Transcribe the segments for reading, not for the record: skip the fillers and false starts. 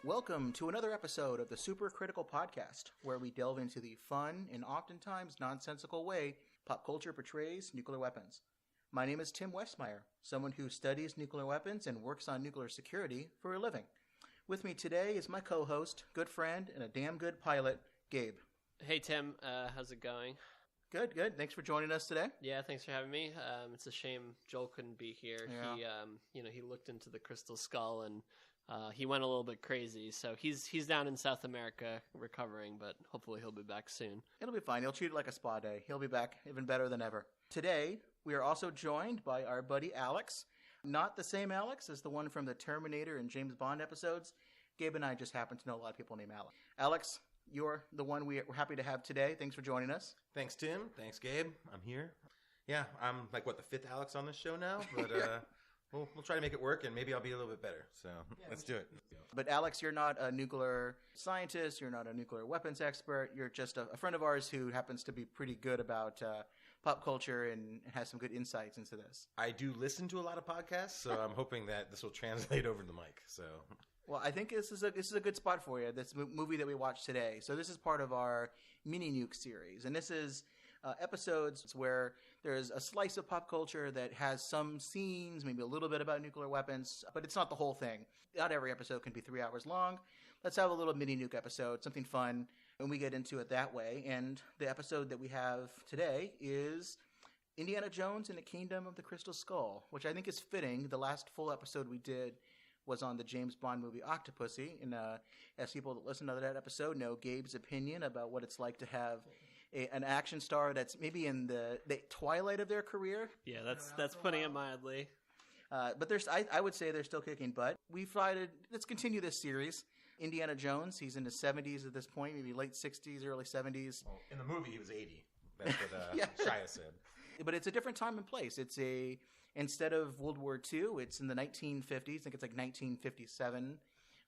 Welcome to another episode of the Super Critical Podcast, where we delve into the fun and oftentimes nonsensical way pop culture portrays nuclear weapons. My name is Tim Westmyer, someone who studies nuclear weapons and works on nuclear security for a living. With me today is my co-host, good friend, and a damn good pilot, Gabe. Hey Tim, how's it going? Good, good. Thanks for joining us today. Yeah, thanks for having me. It's a shame Joel couldn't be here. Yeah. He looked into the crystal skull and he went a little bit crazy. So he's down in South America recovering, but hopefully he'll be back soon. It'll be fine. He'll treat it like a spa day. He'll be back even better than ever. Today, we are also joined by our buddy Alex. Not the same Alex as the one from the Terminator and James Bond episodes. Gabe and I just happen to know a lot of people named Alex. Alex, you're the one we're happy to have today. Thanks for joining us. Thanks, Tim. Thanks, Gabe. I'm here. Yeah, I'm like, the fifth Alex on this show now? But we'll try to make it work, and maybe I'll be a little bit better. So let's do it. But Alex, you're not a nuclear scientist. You're not a nuclear weapons expert. You're just a friend of ours who happens to be pretty good about pop culture and has some good insights into this. I do listen to a lot of podcasts, so I'm hoping that this will translate over the mic. So... Well, I think this is a good spot for you, this movie that we watched today. So this is part of our Mini-Nuke series. And this is episodes where there's a slice of pop culture that has some scenes, maybe a little bit about nuclear weapons, but it's not the whole thing. Not every episode can be 3 hours long. Let's have a little Mini-Nuke episode, something fun, and we get into it that way. And the episode that we have today is Indiana Jones and the Kingdom of the Crystal Skull, which I think is fitting. The last full episode we did was on the James Bond movie Octopussy. And as people that listen to that episode know Gabe's opinion about what it's like to have an action star that's maybe in the twilight of their career. Yeah, that's putting it mildly. But I would say they're still kicking butt. We decided, let's continue this series. Indiana Jones, he's in his 70s at this point, maybe late 60s, early 70s. Well, in the movie, he was 80. That's what Shia said. But it's a different time and place. Instead of World War II, it's in the 1950s. I think it's like 1957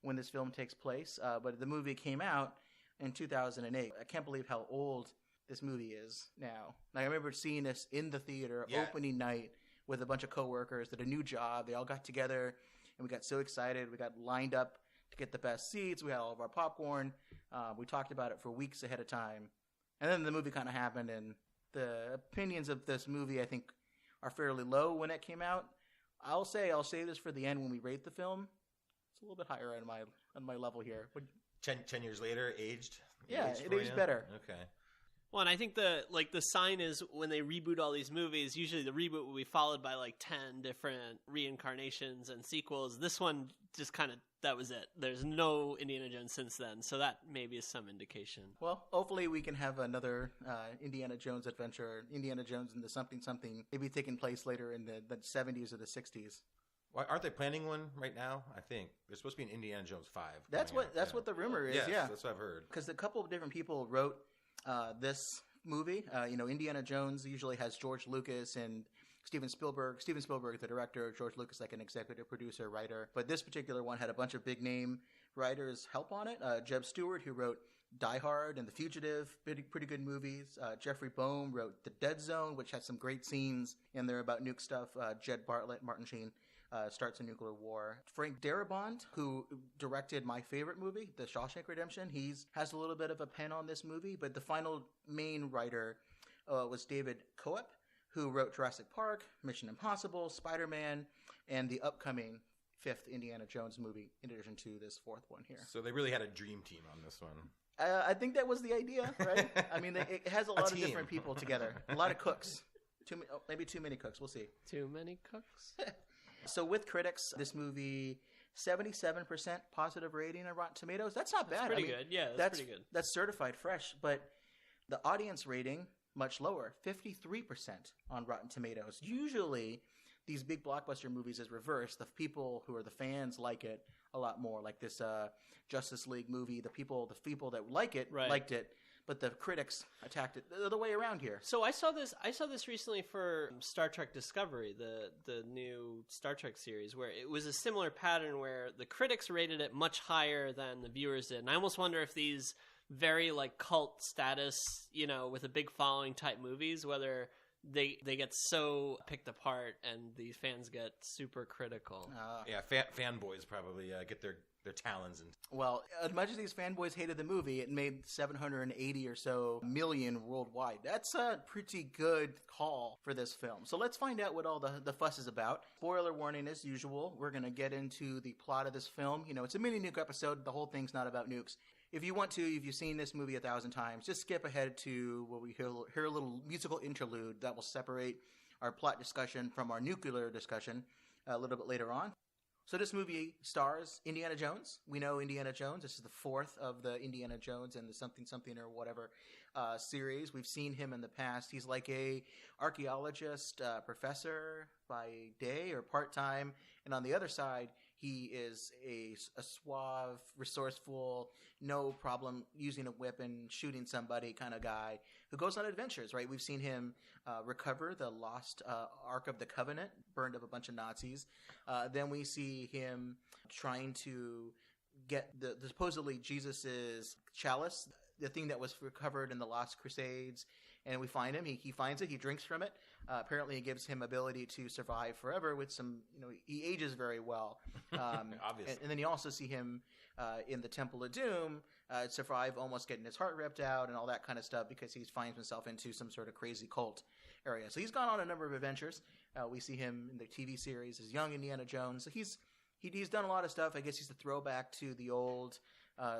when this film takes place. But the movie came out in 2008. I can't believe how old this movie is now. I remember seeing this in the theater opening night with a bunch of coworkers that had a new job. They all got together and we got so excited. We got lined up to get the best seats. We had all of our popcorn. We talked about it for weeks ahead of time. And then the movie kind of happened, and the opinions of this movie, I think, are fairly low when it came out. I'll save this for the end when we rate the film. It's a little bit higher on my level here. 10 years later, aged? Yeah, it aged better. Okay. Well, and I think the sign is when they reboot all these movies, usually the reboot will be followed by like 10 different reincarnations and sequels. This one just kind of, that was it. There's no Indiana Jones since then, so that maybe is some indication. Well, hopefully we can have another Indiana Jones adventure, Indiana Jones into something, maybe taking place later in the 70s or the 60s. Well, aren't they planning one right now? I think there's supposed to be an Indiana Jones 5. That's what the rumor is. Yes, yeah, that's what I've heard. Because a couple of different people wrote this movie. Indiana Jones usually has George Lucas and Steven Spielberg. Steven Spielberg, the director, George Lucas, like an executive producer, writer. But this particular one had a bunch of big name writers help on it. Jeb Stewart, who wrote Die Hard and The Fugitive, pretty good movies. Jeffrey Boehm wrote The Dead Zone, which has some great scenes in there about nuke stuff. Jed Bartlett, Martin Sheen. Starts a nuclear war. Frank Darabont, who directed my favorite movie, The Shawshank Redemption, has a little bit of a pen on this movie, but the final main writer was David Coep, who wrote Jurassic Park, Mission Impossible, Spider-Man, and the upcoming 5th Indiana Jones movie, in addition to this 4th one here. So they really had a dream team on this one. I think that was the idea, right? I mean, it has a lot of different people together. A lot of cooks. Maybe too many cooks. We'll see. Too many cooks? So with critics, this movie, 77% positive rating on Rotten Tomatoes. That's not bad. Pretty good. Yeah, that's pretty good. That's certified fresh. But the audience rating, much lower, 53% on Rotten Tomatoes. Usually, these big blockbuster movies is reversed. The people who are the fans like it a lot more. Like this Justice League movie, the people that like it liked it. But the critics attacked it the other way around here. So I saw this recently for Star Trek Discovery, the new Star Trek series, where it was a similar pattern where the critics rated it much higher than the viewers did. And I almost wonder if these very like cult status, with a big following type movies, whether they get so picked apart and the fans get super critical. Yeah, fanboys probably get their their talons. And Well, as much as these fanboys hated the movie, it made 780 or so million worldwide. That's a pretty good haul for this film. So let's find out what all the fuss is about. Spoiler warning as usual. We're going to get into the plot of this film. You know, it's a Mini-Nuke episode. The whole thing's not about nukes. If you want to, if you've seen this movie 1,000 times, just skip ahead to where we hear a little musical interlude that will separate our plot discussion from our nuclear discussion a little bit later on. So this movie stars Indiana Jones. We know Indiana Jones. This is the fourth of the Indiana Jones and the something or whatever series. We've seen him in the past. He's like a archaeologist professor by day or part-time. And on the other side, he is a suave, resourceful, no problem using a weapon, shooting somebody kind of guy who goes on adventures, right? We've seen him recover the lost Ark of the Covenant, burned up a bunch of Nazis. Then we see him trying to get the supposedly Jesus's chalice, the thing that was recovered in the Lost Crusades, and we find him. He finds it. He drinks from it. Apparently, it gives him ability to survive forever with some, he ages very well. Obviously. And then you also see him in the Temple of Doom survive almost getting his heart ripped out and all that kind of stuff because he finds himself into some sort of crazy cult area. So he's gone on a number of adventures. We see him in the TV series as young Indiana Jones. So he's done a lot of stuff. I guess he's a throwback to the old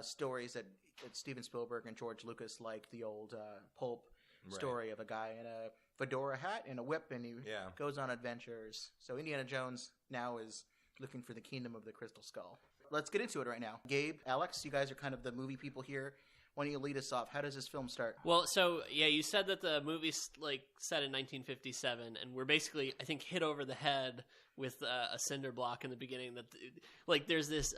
stories that Steven Spielberg and George Lucas liked, the old pulp story of a guy in a fedora hat and a whip, and he goes on adventures. So Indiana Jones now is looking for the kingdom of the Crystal Skull. Let's get into it right now. Gabe, Alex, you guys are kind of the movie people here. Why don't you lead us off? How does this film start? Well, so, yeah, you said that the movie's, set in 1957, and we're basically, I think, hit over the head with a cinder block in the beginning. That, there's this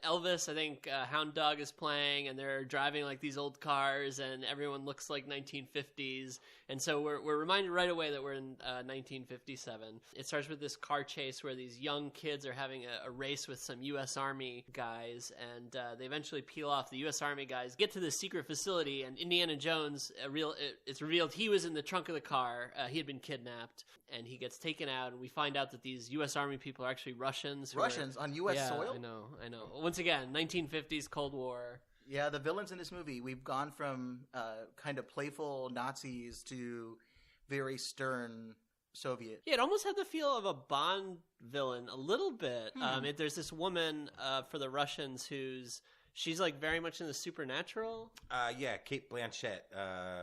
Elvis, I think, Hound Dog is playing, and they're driving, these old cars, and everyone looks like 1950s. And so we're reminded right away that we're in 1957. It starts with this car chase where these young kids are having a race with some U.S. Army guys, and they eventually peel off. The U.S. Army guys get to this secret facility, and Indiana Jones, it's revealed he was in the trunk of the car. He had been kidnapped, and he gets taken out, and we find out that these U.S. Army people are actually Russians. Russians on U.S. soil? I know. Once again, 1950s Cold War. Yeah, the villains in this movie, we've gone from kind of playful Nazis to very stern Soviet. Yeah, it almost had the feel of a Bond villain a little bit. There's this woman for the Russians she's very much in the supernatural. Kate Blanchett,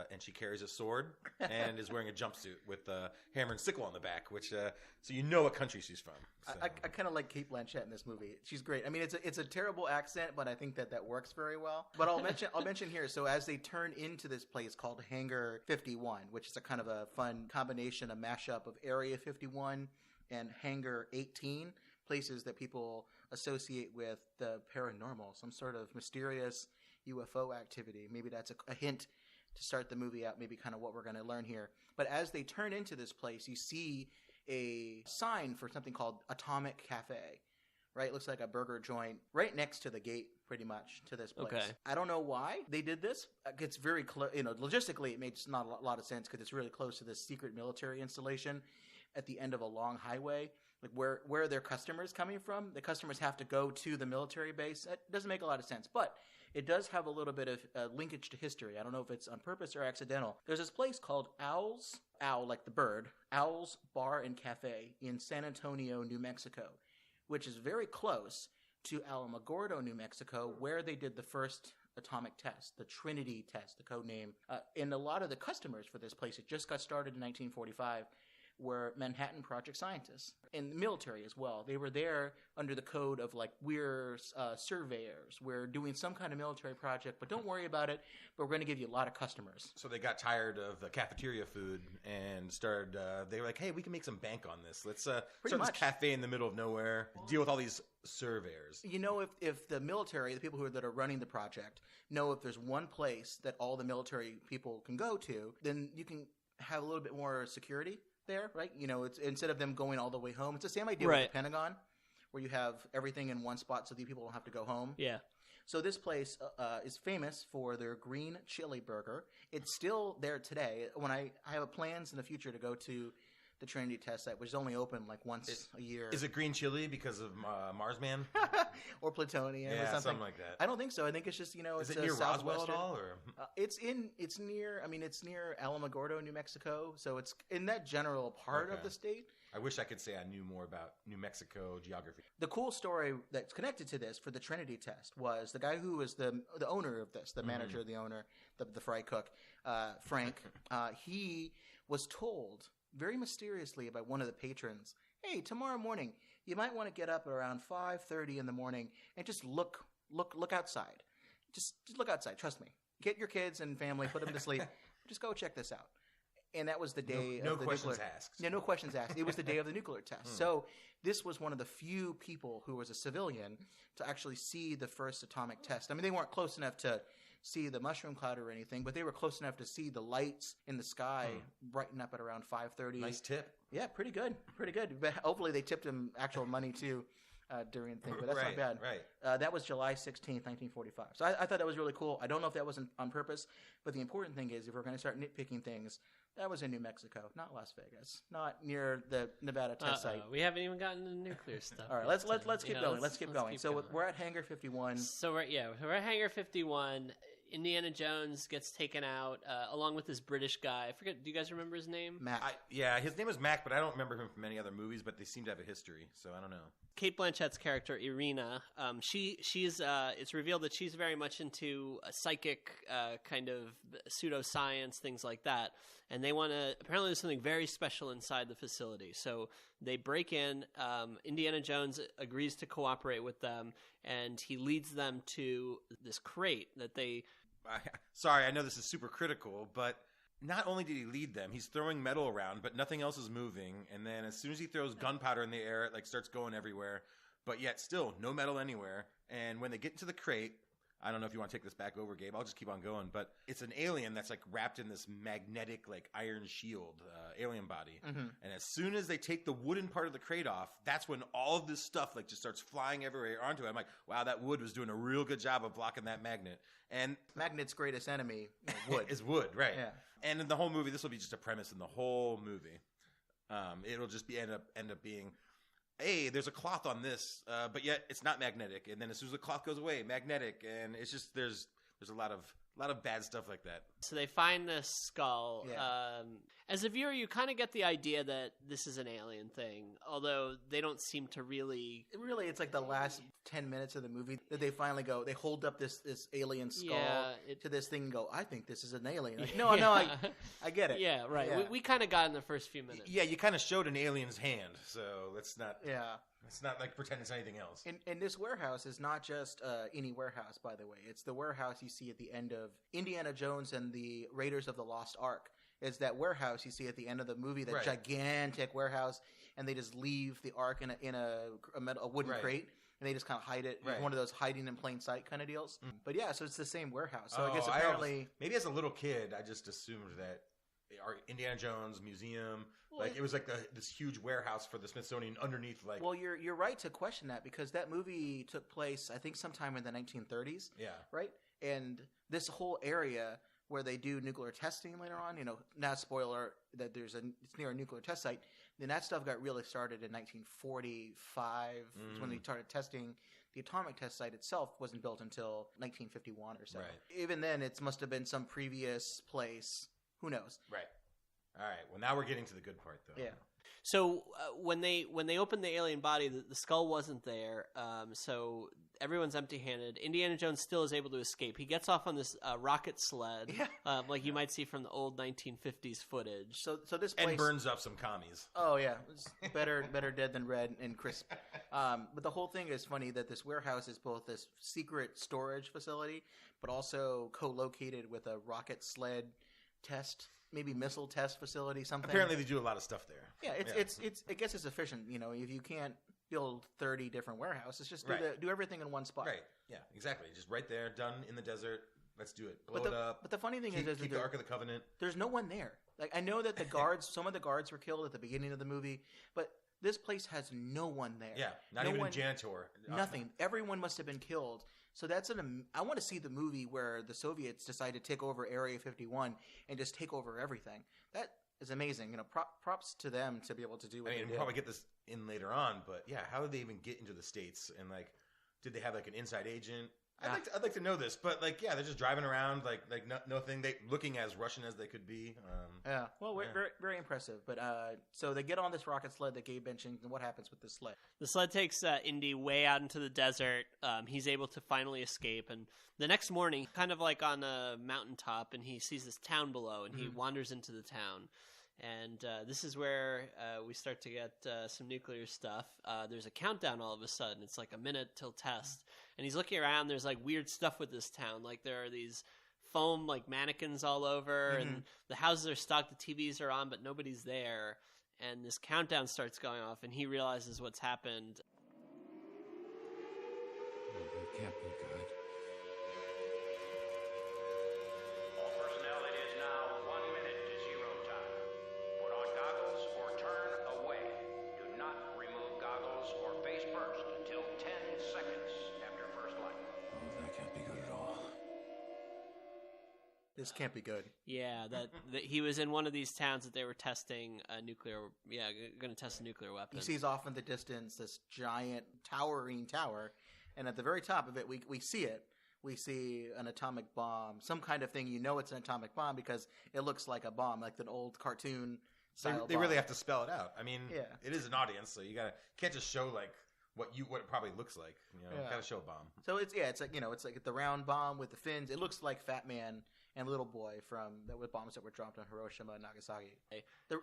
and she carries a sword and is wearing a jumpsuit with a hammer and sickle on the back, which so you know what country she's from. So. I kind of like Kate Blanchett in this movie. She's great. I mean, it's a terrible accent, but I think that works very well. But I'll mention here. So as they turn into this place called Hangar 51, which is a kind of a fun combination, a mashup of Area 51 and Hangar 18. Places that people associate with the paranormal, some sort of mysterious UFO activity. Maybe that's a hint to start the movie out, maybe kind of what we're going to learn here. But as they turn into this place, you see a sign for something called Atomic Cafe, right? It looks like a burger joint right next to the gate, pretty much, to this place. Okay. I don't know why they did this. It's very close, logistically it makes not a lot of sense because it's really close to this secret military installation at the end of a long highway. Where are their customers coming from? The customers have to go to the military base. That doesn't make a lot of sense, but it does have a little bit of linkage to history. I don't know if it's on purpose or accidental. There's this place called Owl like the bird, Owl's Bar and Cafe in San Antonio, New Mexico, which is very close to Alamogordo, New Mexico, where they did the first atomic test, the Trinity test, the code name. And a lot of the customers for this place, it just got started in 1945, were Manhattan Project scientists in the military as well. They were there under the code of we're surveyors. We're doing some kind of military project, but don't worry about it. But we're going to give you a lot of customers. So they got tired of the cafeteria food and started. They were like, "Hey, we can make some bank on this. Let's start this cafe in the middle of nowhere. Deal with all these surveyors." If the military, the people that are running the project, know if there's one place that all the military people can go to, then you can have a little bit more security there, right? It's instead of them going all the way home. It's the same idea with the Pentagon, where you have everything in one spot so the people don't have to go home. Yeah. So this place is famous for their green chili burger. It's still there today. When I have plans in the future to go to the Trinity test site, which is only open like once a year. Is it green chili because of Marsman? Or plutonium or something like that. I don't think so. I think it's just, Is it near Roswell at all? Or? It's near Alamogordo, New Mexico. So it's in that general part of the state. I wish I could say I knew more about New Mexico geography. The cool story that's connected to this for the Trinity test was the guy who was the owner of this, the manager, the owner, the fry cook, Frank. He was told very mysteriously by one of the patrons, "Hey, tomorrow morning you might want to get up around 5:30 in the morning and just look outside. Just look outside. Trust me. Get your kids and family, put them to sleep. Just go check this out." And that was the day of the questions nuclear... asked. No questions asked. It was the day of the nuclear test. So this was one of the few people who was a civilian to actually see the first atomic test. I mean, they weren't close enough to see the mushroom cloud or anything, but they were close enough to see the lights in the sky brighten up at around 5:30. Nice tip. Yeah, pretty good. But hopefully they tipped him actual money too during the thing, but that's not bad. Right. That was July 16th, 1945. So I thought that was really cool. I don't know if that was on purpose, but the important thing is if we're going to start nitpicking things, that was in New Mexico, not Las Vegas, not near the Nevada test site. We haven't even gotten into nuclear stuff. All right, let's keep going. Let's keep going. So we're at Hangar 51. So we're at Hangar 51. Indiana Jones gets taken out along with this British guy. I forget. Do you guys remember his name? Mac. His name was Mac, but I don't remember him from any other movies. But they seem to have a history, so I don't know. Cate Blanchett's character Irina, she's it's revealed that she's very much into a psychic kind of pseudoscience, things like that, and they want to. Apparently, there's something very special inside the facility, so they break in. Indiana Jones agrees to cooperate with them, and he leads them to this crate that they. Sorry, I know this is super critical, but not only did he lead them, he's throwing metal around, but nothing else is moving. And then as soon as he throws gunpowder in the air, it starts going everywhere. But yet still, no metal anywhere. And when they get into the crate, I don't know if you want to take this back over, Gabe. I'll just keep on going. But it's an alien that's wrapped in this magnetic iron shield alien body. Mm-hmm. And as soon as they take the wooden part of the crate off, that's when all of this stuff just starts flying everywhere onto it. I'm like, wow, that wood was doing a real good job of blocking that magnet. And magnet's greatest enemy, wood. is wood, right? Yeah. And in the whole movie, this will be just a premise in the whole movie. It'll just end up being, hey, there's a cloth on this, but yet it's not magnetic. And then as soon as the cloth goes away, magnetic, and it's just there's a lot of bad stuff like that. So they find this skull. Yeah. As a viewer, you kind of get the idea that this is an alien thing, although they don't seem to really. Really, it's like the last 10 minutes of the movie that they finally go. They hold up this alien skull to this thing and go, "I think this is an alien." Like, no, I get it. Yeah, right. Yeah. We kind of got in the first few minutes. Yeah, you kind of showed an alien's hand, so let's not. Yeah. Let's not pretend it's anything else. And this warehouse is not just any warehouse, by the way. It's the warehouse you see at the end of Indiana Jones and the Raiders of the Lost Ark. It's that warehouse you see at the end of the movie, that gigantic warehouse, and they just leave the Ark in a wooden crate, and they just kind of hide it. Right. One of those hiding in plain sight kind of deals. Mm. But yeah, so it's the same warehouse. So I guess apparently... maybe as a little kid, I just assumed that our Indiana Jones museum... it was this huge warehouse for the Smithsonian underneath. Well, you're right to question that because that movie took place, I think, sometime in the 1930s. Yeah. Right? And this whole area where they do nuclear testing later on, not spoiler that it's near a nuclear test site. Then that stuff got really started in 1945. Is when they started testing. The atomic test site itself wasn't built until 1951 or so. Right. Even then, it must have been some previous place. Who knows? Right. All right. Well, now we're getting to the good part, though. Yeah. So when they opened the alien body, the skull wasn't there. So everyone's empty-handed. Indiana Jones still is able to escape. He gets off on this rocket sled, like you might see from the old 1950s footage. So this place... And burns up some commies. Oh yeah, it's better dead than red and crisp. But the whole thing is funny that this warehouse is both this secret storage facility, but also co-located with a rocket sled test. Maybe missile test facility, something. Apparently, they do a lot of stuff there. Yeah, I guess it's efficient. If you can't build 30 different warehouses, just do everything in one spot. Right. Yeah. Exactly. Just right there, done in the desert. Let's do it. Blow it up. But the funny thing is the Ark of the Covenant. There's no one there. I know that the guards, some of the guards were killed at the beginning of the movie, but this place has no one there. Yeah. Not even a janitor. Nothing. Everyone must have been killed. So I want to see the movie where the Soviets decide to take over Area 51 and just take over everything. is amazing. Props to them to be able to do what I they mean, did. we'll probably get this in later on, but yeah, how did they even get into the States? And like, did they have like an inside agent? I'd like to know this, but like, yeah, they're just driving around like nothing. They looking as Russian as they could be. Yeah, well, very very impressive. But so they get on this rocket sled that Gabe mentioned, and what happens with this sled? The sled takes Indy way out into the desert. He's able to finally escape, and the next morning, kind of like on a mountaintop, and he sees this town below, and he wanders into the town. And this is where we start to get some nuclear stuff. There's a countdown all of a sudden. It's like a minute till test. And he's looking around. There's like weird stuff with this town. Like there are these foam like mannequins all over. And the houses are stocked. The TVs are on, but nobody's there. And this countdown starts going off. And he realizes what's happened. It can't be good. This can't be good. Yeah, that he was in one of these towns that they were testing a nuclear. Yeah, going to test a nuclear weapon. He sees off in the distance this giant towering tower, and at the very top of it, we see it. We see an atomic bomb, some kind of thing. You know, it's an atomic bomb because it looks like a bomb, like an old cartoon. They really have to spell it out. I mean, yeah. It is an audience, so can't just show like what it probably looks like. Got to show a bomb. So it's like it's like the round bomb with the fins. It looks like Fat Man and Little Boy with bombs that were dropped on Hiroshima and Nagasaki.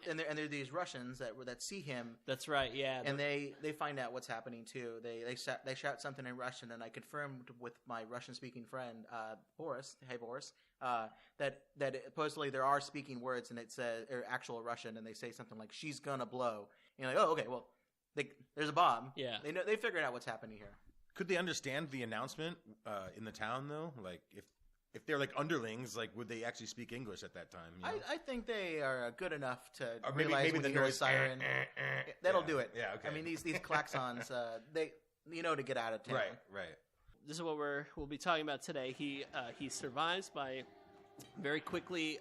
And there are these Russians that see him. That's right, yeah. And they find out what's happening too. They shout something in Russian, and I confirmed with my Russian speaking friend Boris. Hey Boris, that supposedly there are speaking words, and it says actual Russian, and they say something like "she's gonna blow." And you're like, oh, okay, well, there's a bomb. Yeah, they figured out what's happening here. Could they understand the announcement in the town though? Like if they're like underlings, like would they actually speak English at that time? I think they are good enough to maybe realize when the they hear a noise siren. That'll do it. Yeah, okay. I mean these klaxons, they to get out of town. Right. This is what we'll be talking about today. He survives by very quickly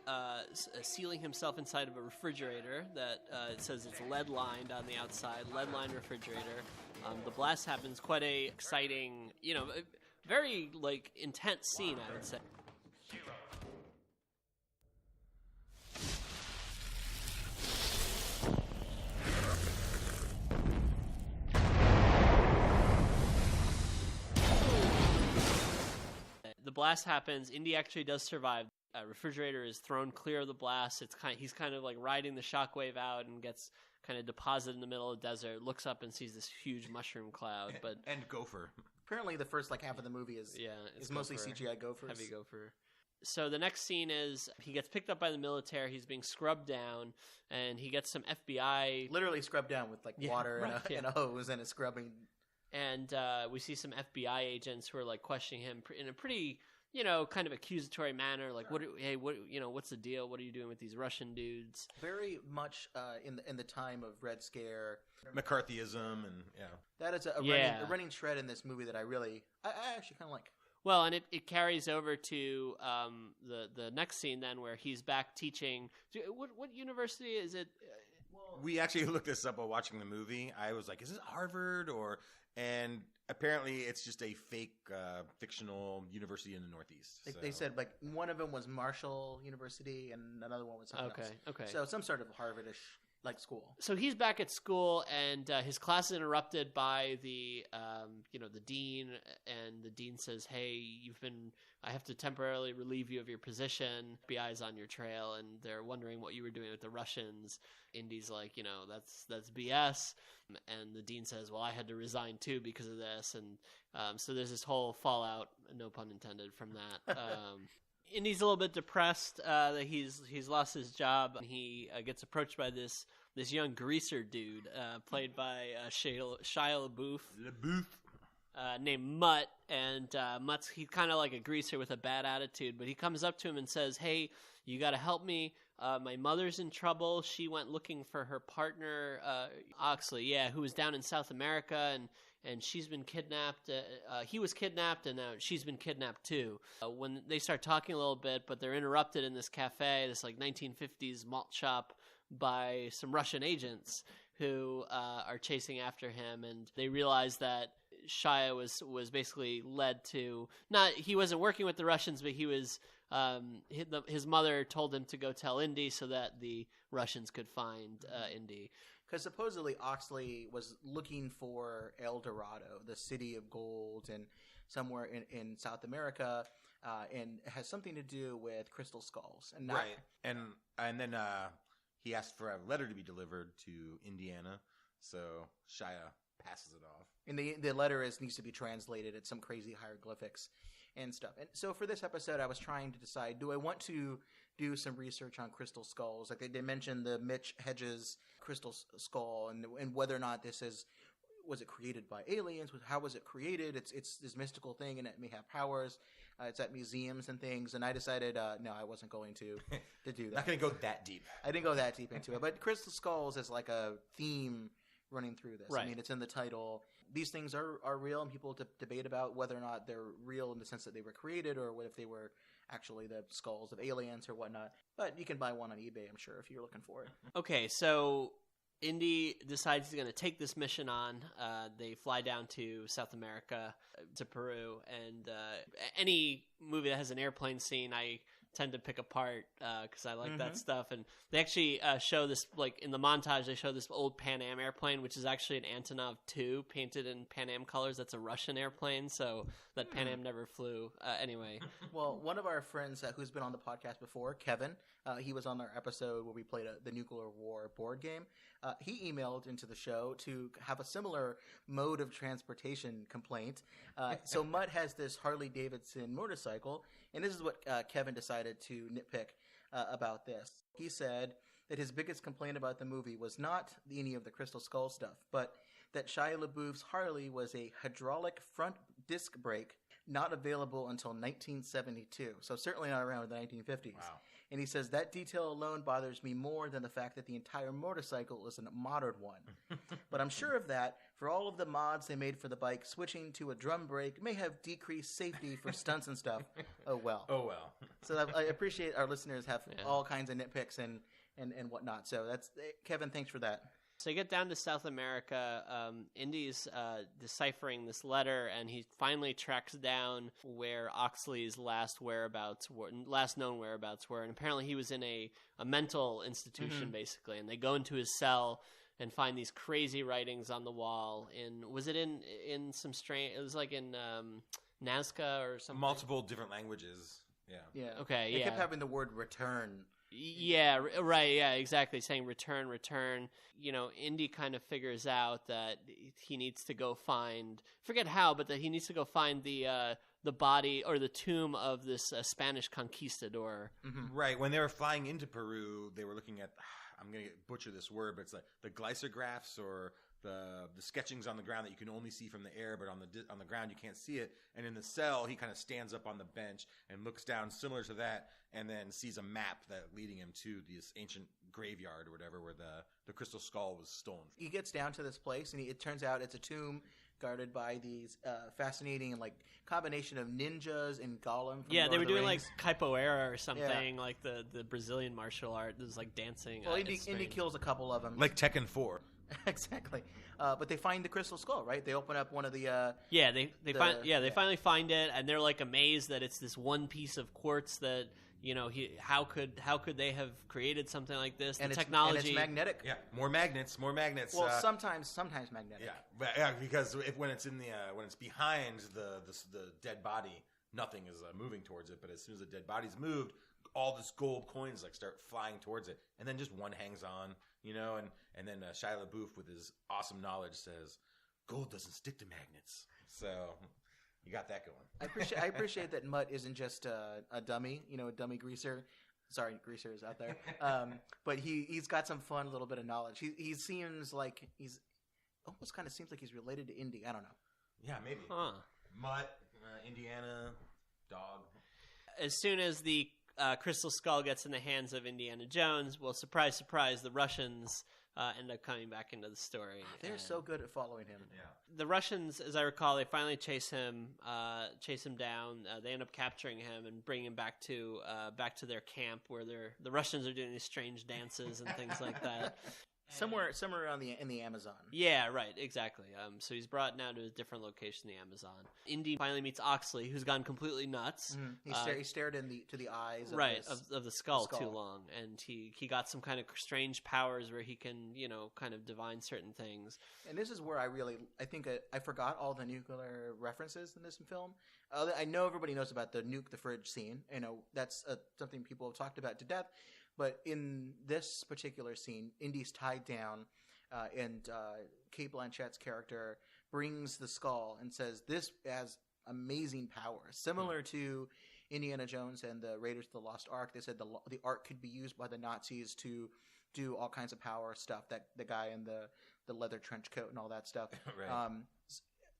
sealing himself inside of a refrigerator that it says it's lead lined on the outside, lead lined refrigerator. The blast happens. Quite a exciting, very like intense scene, I would say. The blast happens. Indy actually does survive. Refrigerator is thrown clear of the blast. He's kind of like riding the shockwave out and gets kind of deposited in the middle of the desert. Looks up and sees this huge mushroom cloud. And gopher. Apparently, the first half of the movie is mostly CGI gophers. Heavy gopher. So the next scene is he gets picked up by the military. He's being scrubbed down, and he gets some FBI. Literally scrubbed down with water and a hose and a scrubbing. And we see some FBI agents who are like questioning him in a pretty, kind of accusatory manner. Like, what's the deal? What are you doing with these Russian dudes? Very much in the time of Red Scare, McCarthyism, and that is a running thread in this movie that I actually kind of like. Well, and it carries over to the next scene then, where he's back teaching. What university is it? We actually looked this up while watching the movie. I was like, is it Harvard and apparently it's just a fake fictional university in the Northeast. They said like one of them was Marshall University and another one was something else. Okay. So some sort of Harvard-ish like school. So he's back at school, and his class is interrupted by the dean, and the dean says, "Hey, I have to temporarily relieve you of your position. FBI's on your trail, and they're wondering what you were doing with the Russians." Indy's like, that's BS. And the dean says, well, I had to resign too because of this. And so there's this whole fallout, no pun intended, from that. Indy's a little bit depressed that he's lost his job. And he gets approached by this young greaser dude played by Shia LaBeouf. Named Mutt, and he's kind of like a greaser with a bad attitude, but he comes up to him and says, hey, you got to help me. My mother's in trouble. She went looking for her partner, Oxley, who was down in South America, and she's been kidnapped. He was kidnapped, and now she's been kidnapped too. When they start talking a little bit, but they're interrupted in this cafe, this like 1950s malt shop, by some Russian agents who are chasing after him, and they realize that Shia was basically led to he wasn't working with the Russians, but he was his mother told him to go tell Indy so that the Russians could find Indy. Because supposedly Oxley was looking for El Dorado, the city of gold, and somewhere in South America, and it has something to do with crystal skulls. And right, and then he asked for a letter to be delivered to Indiana, so Shia passes it off. And the letter needs to be translated. It's some crazy hieroglyphics and stuff. And so for this episode, I was trying to decide, do I want to do some research on crystal skulls? Like they mentioned the Mitch Hedges crystal skull, and whether or not was it created by aliens? How was it created? It's this mystical thing, and it may have powers. It's at museums and things. And I decided, no, I wasn't going to do that. Not going to go that deep. I didn't go that deep into it. But crystal skulls is like a theme running through this. Right. I mean, it's in the title. These things are real, and people debate about whether or not they're real in the sense that they were created, or what if they were actually the skulls of aliens or whatnot. But you can buy one on eBay, I'm sure, if you're looking for it. Okay, so Indy decides he's going to take this mission on. They fly down to South America, to Peru, and any movie that has an airplane scene, I tend to pick apart because I like that stuff. And they actually show this, like in the montage, they show this old Pan Am airplane, which is actually an Antonov 2 painted in Pan Am colors. That's a Russian airplane, so that Pan Am never flew. Anyway. Well, one of our friends who's been on the podcast before, Kevin, he was on our episode where we played the Nuclear War board game. He emailed into the show to have a similar mode of transportation complaint. So Mutt has this Harley-Davidson motorcycle, and this is what Kevin decided to nitpick about this. He said that his biggest complaint about the movie was not any of the Crystal Skull stuff, but that Shia LaBeouf's Harley was a hydraulic front disc brake, not available until 1972. So certainly not around the 1950s. Wow. And he says, that detail alone bothers me more than the fact that the entire motorcycle is a modern one. But I'm sure of that. For all of the mods they made for the bike, switching to a drum brake may have decreased safety for stunts and stuff. Oh, well. Oh, well. So I appreciate our listeners have all kinds of nitpicks and whatnot. So that's Kevin, thanks for that. So you get down to South America. Indy's deciphering this letter, and he finally tracks down where Oxley's last known whereabouts were. And apparently he was in a mental institution, basically. And they go into his cell and find these crazy writings on the wall. Was it in some strange? It was like in Nazca or something. Multiple different languages. Yeah. Yeah. Okay. They yeah. kept having the word return. Yeah, right, yeah, exactly, saying return. You know, Indy kind of figures out that he needs to go find, forget how, but that he needs to go find the body or the tomb of this Spanish conquistador. Mm-hmm. Right, when they were flying into Peru, they were looking at, I'm going to butcher this word, but it's like the glycographs or the sketchings on the ground that you can only see from the air, but on the ground you can't see it. And in the cell, he kind of stands up on the bench and looks down, similar to that, and then sees a map that leading him to this ancient graveyard or whatever where the crystal skull was stolen. He gets down to this place, and it turns out it's a tomb guarded by these fascinating combination of ninjas and golem. From Lord they were of the doing Rings. like capoeira or something, like the Brazilian martial art. It was like dancing. Well, Indy kills a couple of them. Like Tekken 4. Exactly. But they find the crystal skull, right? They open up one of the they finally find it, and they're like amazed that it's this one piece of quartz that, you know, how could they have created something like this? And the technology, and it's magnetic. Yeah, more magnets. Well, sometimes magnetic. Yeah, because when it's when it's behind the dead body, nothing is moving towards it. But as soon as the dead body's moved, all this gold coins start flying towards it, and then just one hangs on, you know, and then Shia LaBeouf with his awesome knowledge says, "Gold doesn't stick to magnets." So you got that going. I appreciate that Mutt isn't just a dummy, you know, a dummy greaser. Sorry, greasers out there. But he's got some fun little bit of knowledge. He seems like he's almost kind of seems like he's related to Indy. I don't know. Yeah, maybe. Huh. Mutt, Indiana, dog. As soon as the crystal skull gets in the hands of Indiana Jones, well, surprise, surprise, the Russians end up coming back into the story. They're And so good at following him. Yeah. the Russians, as I recall, they finally chase him down. They end up capturing him and bring him back to their camp where the Russians are doing these strange dances and things like that. Somewhere around in the Amazon. Yeah, right, exactly. So he's brought now to a different location, the Amazon. Indy finally meets Oxley, who's gone completely nuts. Mm-hmm. He stared into the eyes of the skull too long, and he got some kind of strange powers where he can, kind of divine certain things. And this is where I think I forgot all the nuclear references in this film. I know everybody knows about the nuke the fridge scene. That's something people have talked about to death. But in this particular scene, Indy's tied down, and Cate Blanchett's character brings the skull and says, "This has amazing powers, similar to Indiana Jones and the Raiders of the Lost Ark." They said the Ark could be used by the Nazis to do all kinds of power stuff. That the guy in the leather trench coat and all that stuff. Right.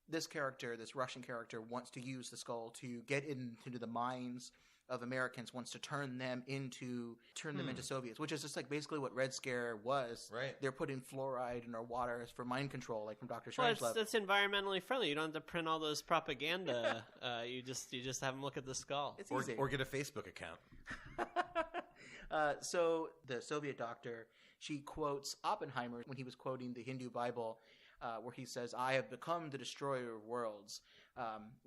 This character, this Russian character, wants to use the skull to get into the minds of Americans, wants to turn them into Soviets, which is just like basically what Red Scare was. Right. They're putting fluoride in our waters for mind control, like from Dr. Strangelove. Well, that's environmentally friendly. You don't have to print all those propaganda. You just have them look at the skull. It's easy. Or get a Facebook account. So the Soviet doctor, she quotes Oppenheimer when he was quoting the Hindu Bible, where he says, "I have become the destroyer of worlds,"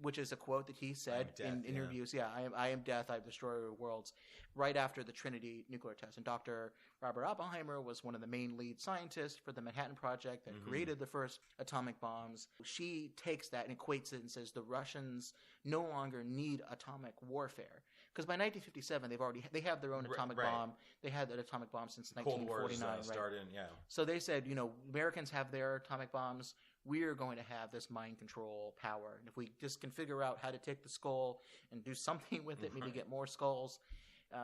which is a quote that he said in interviews. Yeah, I am death, I am destroyer of worlds, right after the Trinity nuclear test. And Dr. Robert Oppenheimer was one of the main lead scientists for the Manhattan Project that created the first atomic bombs. She takes that and equates it and says the Russians no longer need atomic warfare. Because by 1957, they have their own atomic bomb. They had an atomic bomb since 1949. Cold War's started, yeah. So they said, Americans have their atomic bombs. We're going to have this mind control power. And if we just can figure out how to take the skull and do something with it, maybe get more skulls,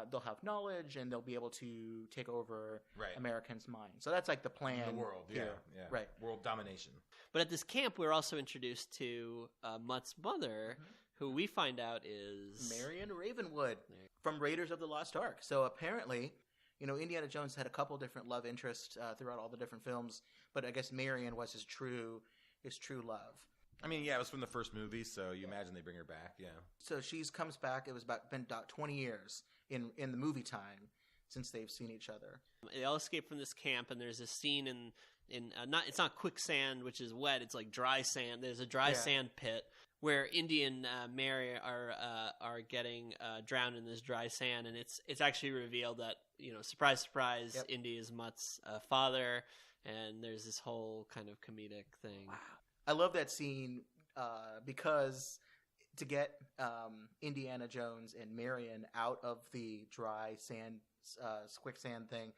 they'll have knowledge and they'll be able to take over Americans' minds. So that's like the plan. The world, here. Yeah. Right. World domination. But at this camp, we're also introduced to Mutt's mother, who we find out is Marion Ravenwood from Raiders of the Lost Ark. So apparently, Indiana Jones had a couple different love interests throughout all the different films, but I guess Marion was his true love. I mean, yeah, it was from the first movie, so you imagine they bring her back, yeah. So she comes back. It was been about 20 years in the movie time since they've seen each other. They all escape from this camp, and there's a scene in it's not quicksand, which is wet. It's like dry sand. There's a dry sand pit where Indy and Mary are getting drowned in this dry sand, and it's actually revealed that surprise, surprise, Indy is Mutt's father, and there's this whole kind of comedic thing. Wow. I love that scene because to get Indiana Jones and Marion out of the dry sand, quicksand thing,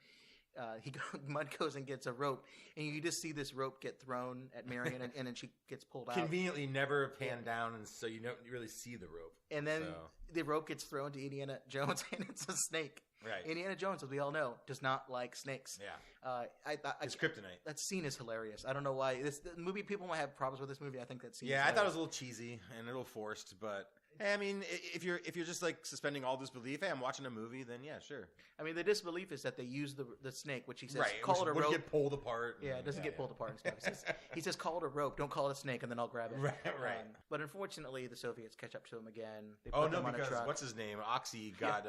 Mutt goes and gets a rope, and you just see this rope get thrown at Marion, and then she gets pulled out. Conveniently never panned down, and so you don't really see the rope. And then the rope gets thrown to Indiana Jones, and it's a snake. Right. Indiana Jones, as we all know, does not like snakes. Yeah. It's kryptonite. That scene is hilarious. I don't know why. The movie, people might have problems with this movie. I think that scene. Yeah, I thought it was a little cheesy and a little forced, but hey, I mean, if you're just like suspending all disbelief, hey, I'm watching a movie, then yeah, sure. I mean, the disbelief is that they use the snake, which he says, call it a rope. Would get pulled apart. Yeah, it doesn't get pulled apart. He says, call it a rope. Don't call it a snake, and then I'll grab it. Right. But unfortunately, the Soviets catch up to him again. They put him on a truck. What's his name? Oxy got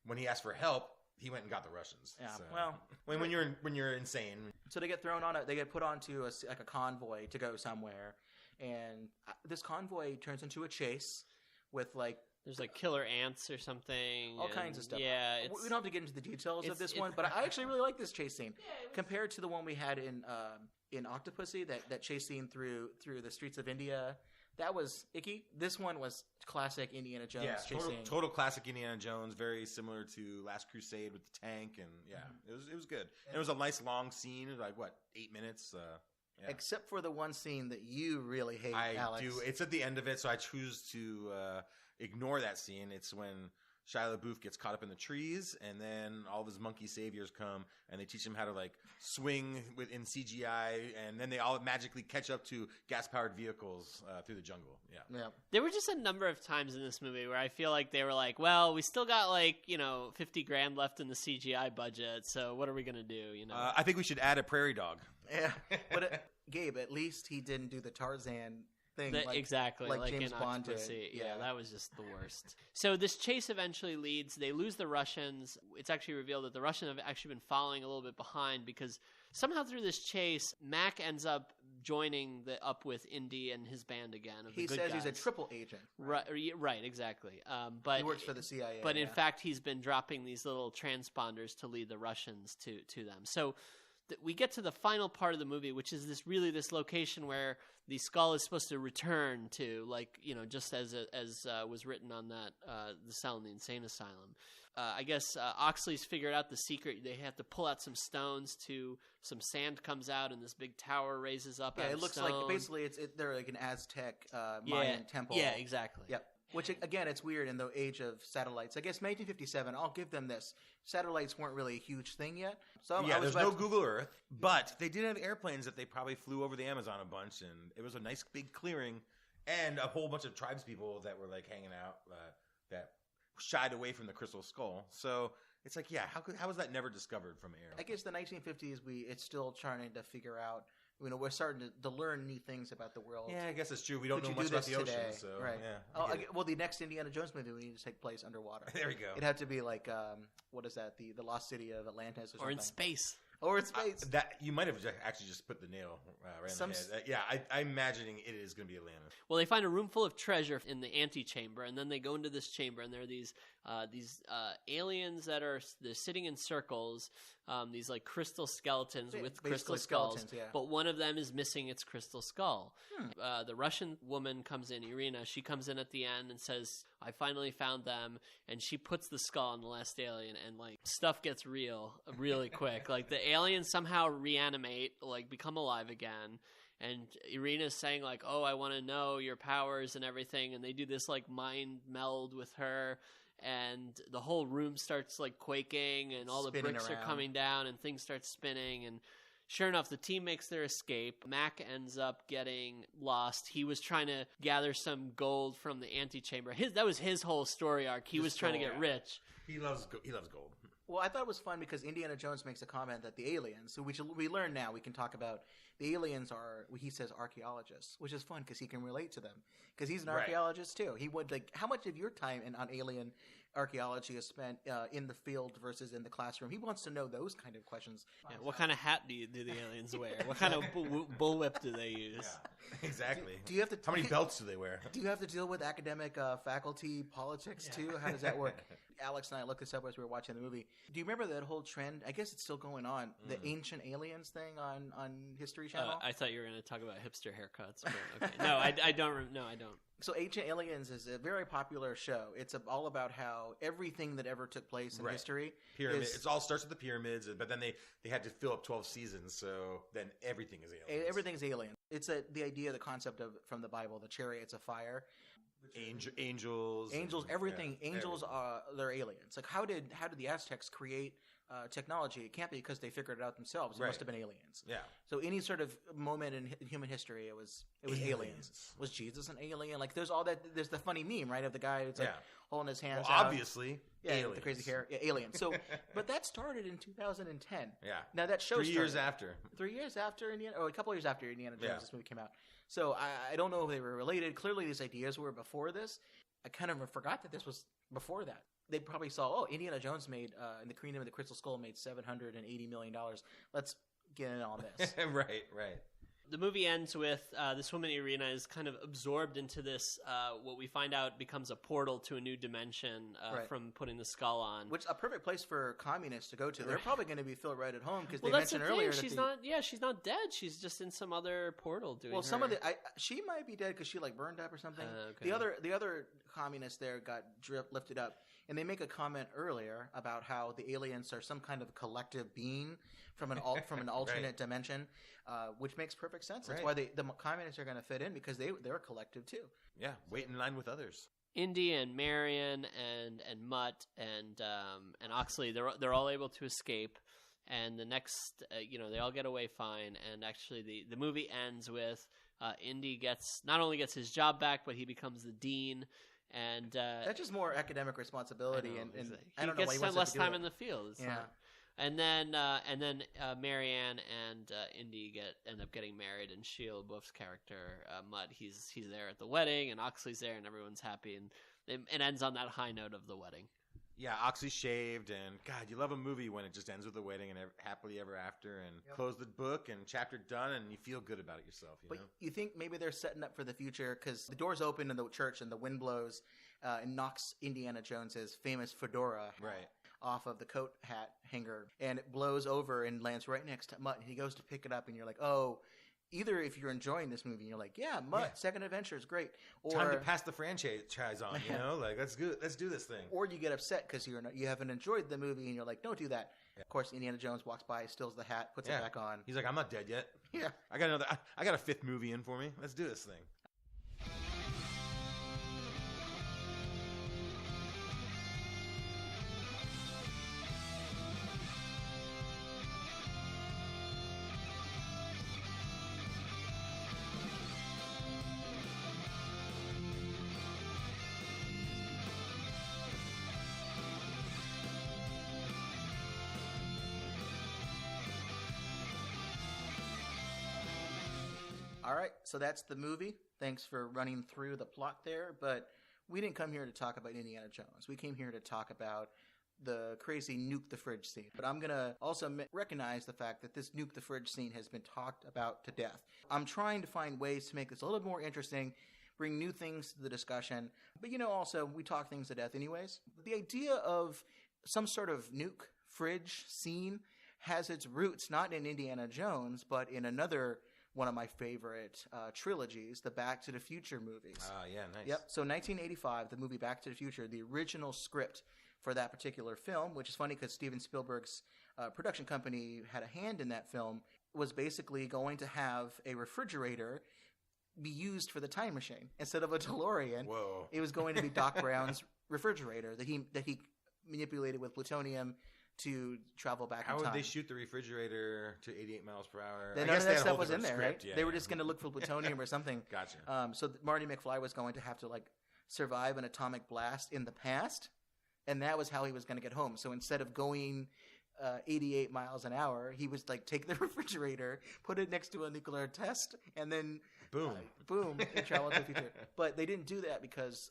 when he asked for help, he went and got the Russians. Yeah. So. Well, when you're insane. So they get thrown on they get put onto a convoy to go somewhere, and this convoy turns into a chase with there's killer ants or something, all kinds of stuff. Yeah, we don't have to get into the details of this one, but I actually really like this chase scene compared to the one we had in Octopussy, that chase scene through the streets of India. That was icky. This one was classic Indiana Jones chase scene. Total classic Indiana Jones, very similar to Last Crusade with the tank, and it was good. And it was a nice long scene, 8 minutes. Yeah. Except for the one scene that you really hate, Alex. I do. It's at the end of it, so I choose to ignore that scene. It's when Shia LaBeouf gets caught up in the trees, and then all of his monkey saviors come, and they teach him how to like swing in CGI, and then they all magically catch up to gas-powered vehicles through the jungle. Yeah. There were just a number of times in this movie where I feel like they were like, well, we still got like, $50,000 left in the CGI budget, so what are we gonna do? I think we should add a prairie dog. Yeah, but Gabe, at least he didn't do the Tarzan thing, exactly like James in Bond did. Yeah, that was just the worst. So this chase eventually leads. They lose the Russians. It's actually revealed that the Russians have actually been following a little bit behind because somehow through this chase, Mac ends up joining up with Indy and his band again. He says he's a triple agent. Right, exactly. But he works for the CIA. But in fact, he's been dropping these little transponders to lead the Russians to them. So we get to the final part of the movie, which is this location where the skull is supposed to return to, just as was written on that the cell in the insane asylum. I guess Oxley's figured out the secret. They have to pull out some stones some sand comes out, and this big tower raises up. Yeah, out it of looks stone. like basically they're like an Aztec Mayan temple. Yeah, exactly. Yep. Which, again, it's weird in the age of satellites. I guess 1957, I'll give them this. Satellites weren't really a huge thing yet. So there's no Google Earth, but they did have airplanes that they probably flew over the Amazon a bunch, and it was a nice big clearing, and a whole bunch of tribespeople that were like hanging out that shied away from the crystal skull. So it's like, how was that never discovered from air? I guess the 1950s, it's still trying to figure out. We're starting to learn new things about the world. Yeah, I guess it's true. We don't know much about the ocean, so right. Yeah. Well, the next Indiana Jones movie would need to take place underwater. There we go. It'd have to be like what is that? The lost city of Atlantis, or something. In space. Or in space. That you might have actually just put the nail right in the head. I'm imagining it is going to be Atlantis. Well, they find a room full of treasure in the antechamber, and then they go into this chamber, and there are these aliens they're sitting in circles, these like crystal skeletons with crystal skulls. Yeah. But one of them is missing its crystal skull. The Russian woman comes in, Irina. She comes in at the end and says, "I finally found them," and she puts the skull on the last alien, and like stuff gets real really quick. Like the aliens somehow reanimate, like become alive again. And Irina's saying like, "Oh, I want to know your powers and everything," and they do this like mind meld with her, and the whole room starts like quaking, and all the bricks are coming down, and things start spinning, and sure enough, the team makes their escape. Mac ends up getting lost. He was trying to gather some gold from the antechamber. That was his whole story arc. He was trying to get rich. He loves gold. Well, I thought it was fun because Indiana Jones makes a comment that the aliens, which we learn now, we can talk about, the aliens are, he says, archaeologists, which is fun because he can relate to them. Because he's an archaeologist too. He would, like, how much of your time on alien archaeology is spent in the field versus in the classroom? He wants to know those kind of questions. Yeah, what kind of hat do the aliens wear? What kind of bullwhip do they use? Yeah, exactly. Do you have to? How many belts do they wear? Do you have to deal with academic faculty politics too? How does that work? Alex and I looked this up as we were watching the movie. Do you remember that whole trend? I guess it's still going on. The ancient aliens thing on History Channel. I thought you were going to talk about hipster haircuts. But okay. No, I don't. No, I don't. So Ancient Aliens is a very popular show. It's all about how everything that ever took place in history. Pyramids. It all starts with the pyramids, but then they had to fill up 12 seasons, so then everything is aliens. Everything's alien. It's the idea, the concept of from the Bible, the chariots of fire. Angels, everything. Angels they're aliens. Like how did the Aztecs create technology? It can't be because they figured it out themselves. It must have been aliens. Yeah. So any sort of moment in human history, it was aliens. Was Jesus an alien? Like there's all that. There's the funny meme, right, of the guy who's like holding his hands out. Obviously, aliens. With the crazy hair. Yeah, aliens. So, but that started in 2010. Yeah. Now that show 3 years after. 3 years after Indiana, or a couple of years after Indiana Jones, this movie came out. So I don't know if they were related. Clearly, these ideas were before this. I kind of forgot that this was before that. They probably saw, Indiana Jones made, in the Kingdom of the Crystal Skull made $780 million. Let's get in on this. Right. The movie ends with this woman, Irina, is kind of absorbed into this, what we find out becomes a portal to a new dimension from putting the skull on. Which a perfect place for communists to go to. They're probably going to feel right at home because they mentioned earlier that she's not dead. She's just in some other portal doing some of she might be dead because she like burned up or something. Okay. The other communists there got lifted up. And they make a comment earlier about how the aliens are some kind of collective being from an alternate dimension, which makes perfect sense. That's why the communists are going to fit in because they're a collective too. Yeah, wait in line with others. Indy and Marion and Mutt and Oxley, they're all able to escape. And the next, they all get away fine. And actually, the movie ends with Indy not only gets his job back, but he becomes the dean. And that's just more academic responsibility, and I don't he know why he gets wants less to do time it. in the field. It's Yeah. not- And then Marianne and Indy end up getting married, and Shia LaBeouf's character Mutt, he's there at the wedding, and Oxley's there, and everyone's happy, and it ends on that high note of the wedding. Yeah, Oxley shaved, and God, you love a movie when it just ends with a wedding and happily ever after, and close the book and chapter done, and you feel good about it yourself. You know? You think maybe they're setting up for the future because the doors open in the church and the wind blows and knocks Indiana Jones's famous fedora off of the coat hat hanger, and it blows over and lands right next to Mutt, and he goes to pick it up, and you're like, oh. Either if you're enjoying this movie, and you're like, yeah, Mutt, Second Adventure is great. Or, time to pass the franchise on, you know? Like, let's do this thing. Or you get upset because you haven't enjoyed the movie, and you're like, don't do that. Yeah. Of course, Indiana Jones walks by, steals the hat, puts it back on. He's like, I'm not dead yet. Yeah. I got a fifth movie in for me. Let's do this thing. All right, so that's the movie. Thanks for running through the plot there, but we didn't come here to talk about Indiana Jones. We came here to talk about the crazy nuke the fridge scene. But I'm going to also recognize the fact that this nuke the fridge scene has been talked about to death. I'm trying to find ways to make this a little bit more interesting, bring new things to the discussion. But also, we talk things to death anyways. The idea of some sort of nuke fridge scene has its roots not in Indiana Jones, but in another one of my favorite trilogies, the Back to the Future movies. Yeah, nice. Yep. So 1985, the movie Back to the Future, the original script for that particular film, which is funny because Steven Spielberg's production company had a hand in that film, was basically going to have a refrigerator be used for the time machine instead of a DeLorean. Whoa. It was going to be Doc Brown's refrigerator that he manipulated with plutonium to travel back in time. How would they shoot the refrigerator to 88 miles per hour? None of that stuff was in there, right? They were just going to look for plutonium or something. Gotcha. So Marty McFly was going to have to survive an atomic blast in the past, and that was how he was going to get home. So instead of going 88 miles an hour, he was take the refrigerator, put it next to a nuclear test, and then boom, and travel to the future. But they didn't do that because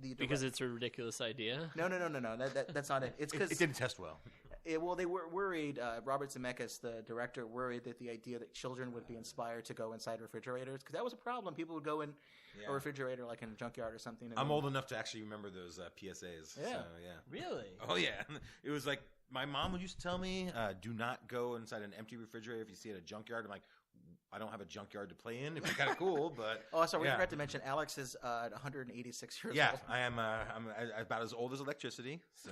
because it's a ridiculous idea. No. That's not it. It's because it didn't test well. They were worried. Robert Zemeckis, the director, worried that the idea that children would be inspired to go inside refrigerators, because that was a problem. People would go in a refrigerator, like in a junkyard or something. I'm old enough to actually remember those PSAs. Yeah. So, yeah. Really? Oh, yeah. It was like my mom used to tell me, do not go inside an empty refrigerator if you see it at a junkyard. I'm like, I don't have a junkyard to play in. It'd be kind of cool, but oh, sorry, we forgot to mention Alex is 186 years old. Yeah, I am. I'm about as old as electricity. So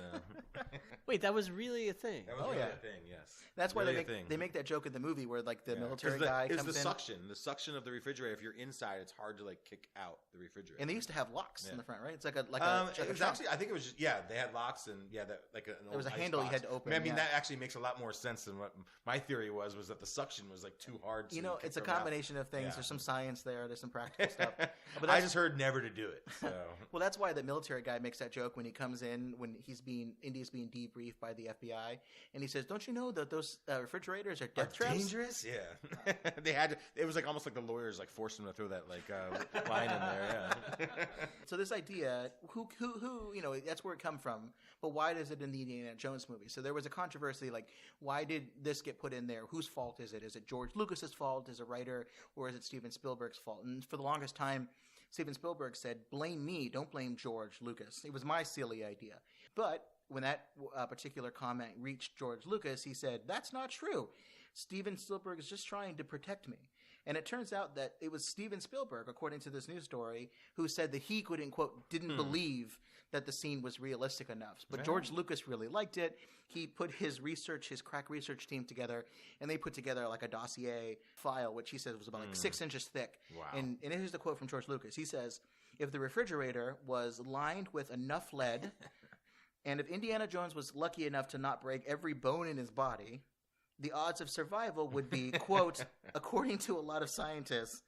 wait, that was really a thing. That was really a thing. Yes, that's why really they make that joke in the movie where the military guy comes in. It's the suction of the refrigerator. If you're inside, it's hard to kick out the refrigerator. And they used to have locks in the front, right? It's like it was actually, I think it was just they had locks and there was a handle you had to open. I mean, that actually makes a lot more sense than what my theory was that the suction was too hard to. It's a combination of things. Yeah. There's some science there. There's some practical stuff. But I just heard never to do it. So. Well, that's why the military guy makes that joke when he comes in, when Indy's being debriefed by the FBI, and he says, "Don't you know that those refrigerators are death traps? Dangerous." Yeah, they had to. It was almost like the lawyers forced him to throw that line in there. Yeah. So this idea, who, that's where it come from. But why does it in the Indiana Jones movie? So there was a controversy, why did this get put in there? Whose fault is it? Is it George Lucas's fault as a writer, or is it Steven Spielberg's fault? And for the longest time, Steven Spielberg said, blame me, don't blame George Lucas. It was my silly idea. But when that particular comment reached George Lucas, he said, that's not true. Steven Spielberg is just trying to protect me. And it turns out that it was Steven Spielberg, according to this news story, who said that he didn't believe that the scene was realistic enough. But George Lucas really liked it. He put his crack research team together, and they put together a dossier file, which he said was about 6 inches thick. Wow. And here's the quote from George Lucas. He says, if the refrigerator was lined with enough lead, and if Indiana Jones was lucky enough to not break every bone in his body, the odds of survival would be, quote, according to a lot of scientists,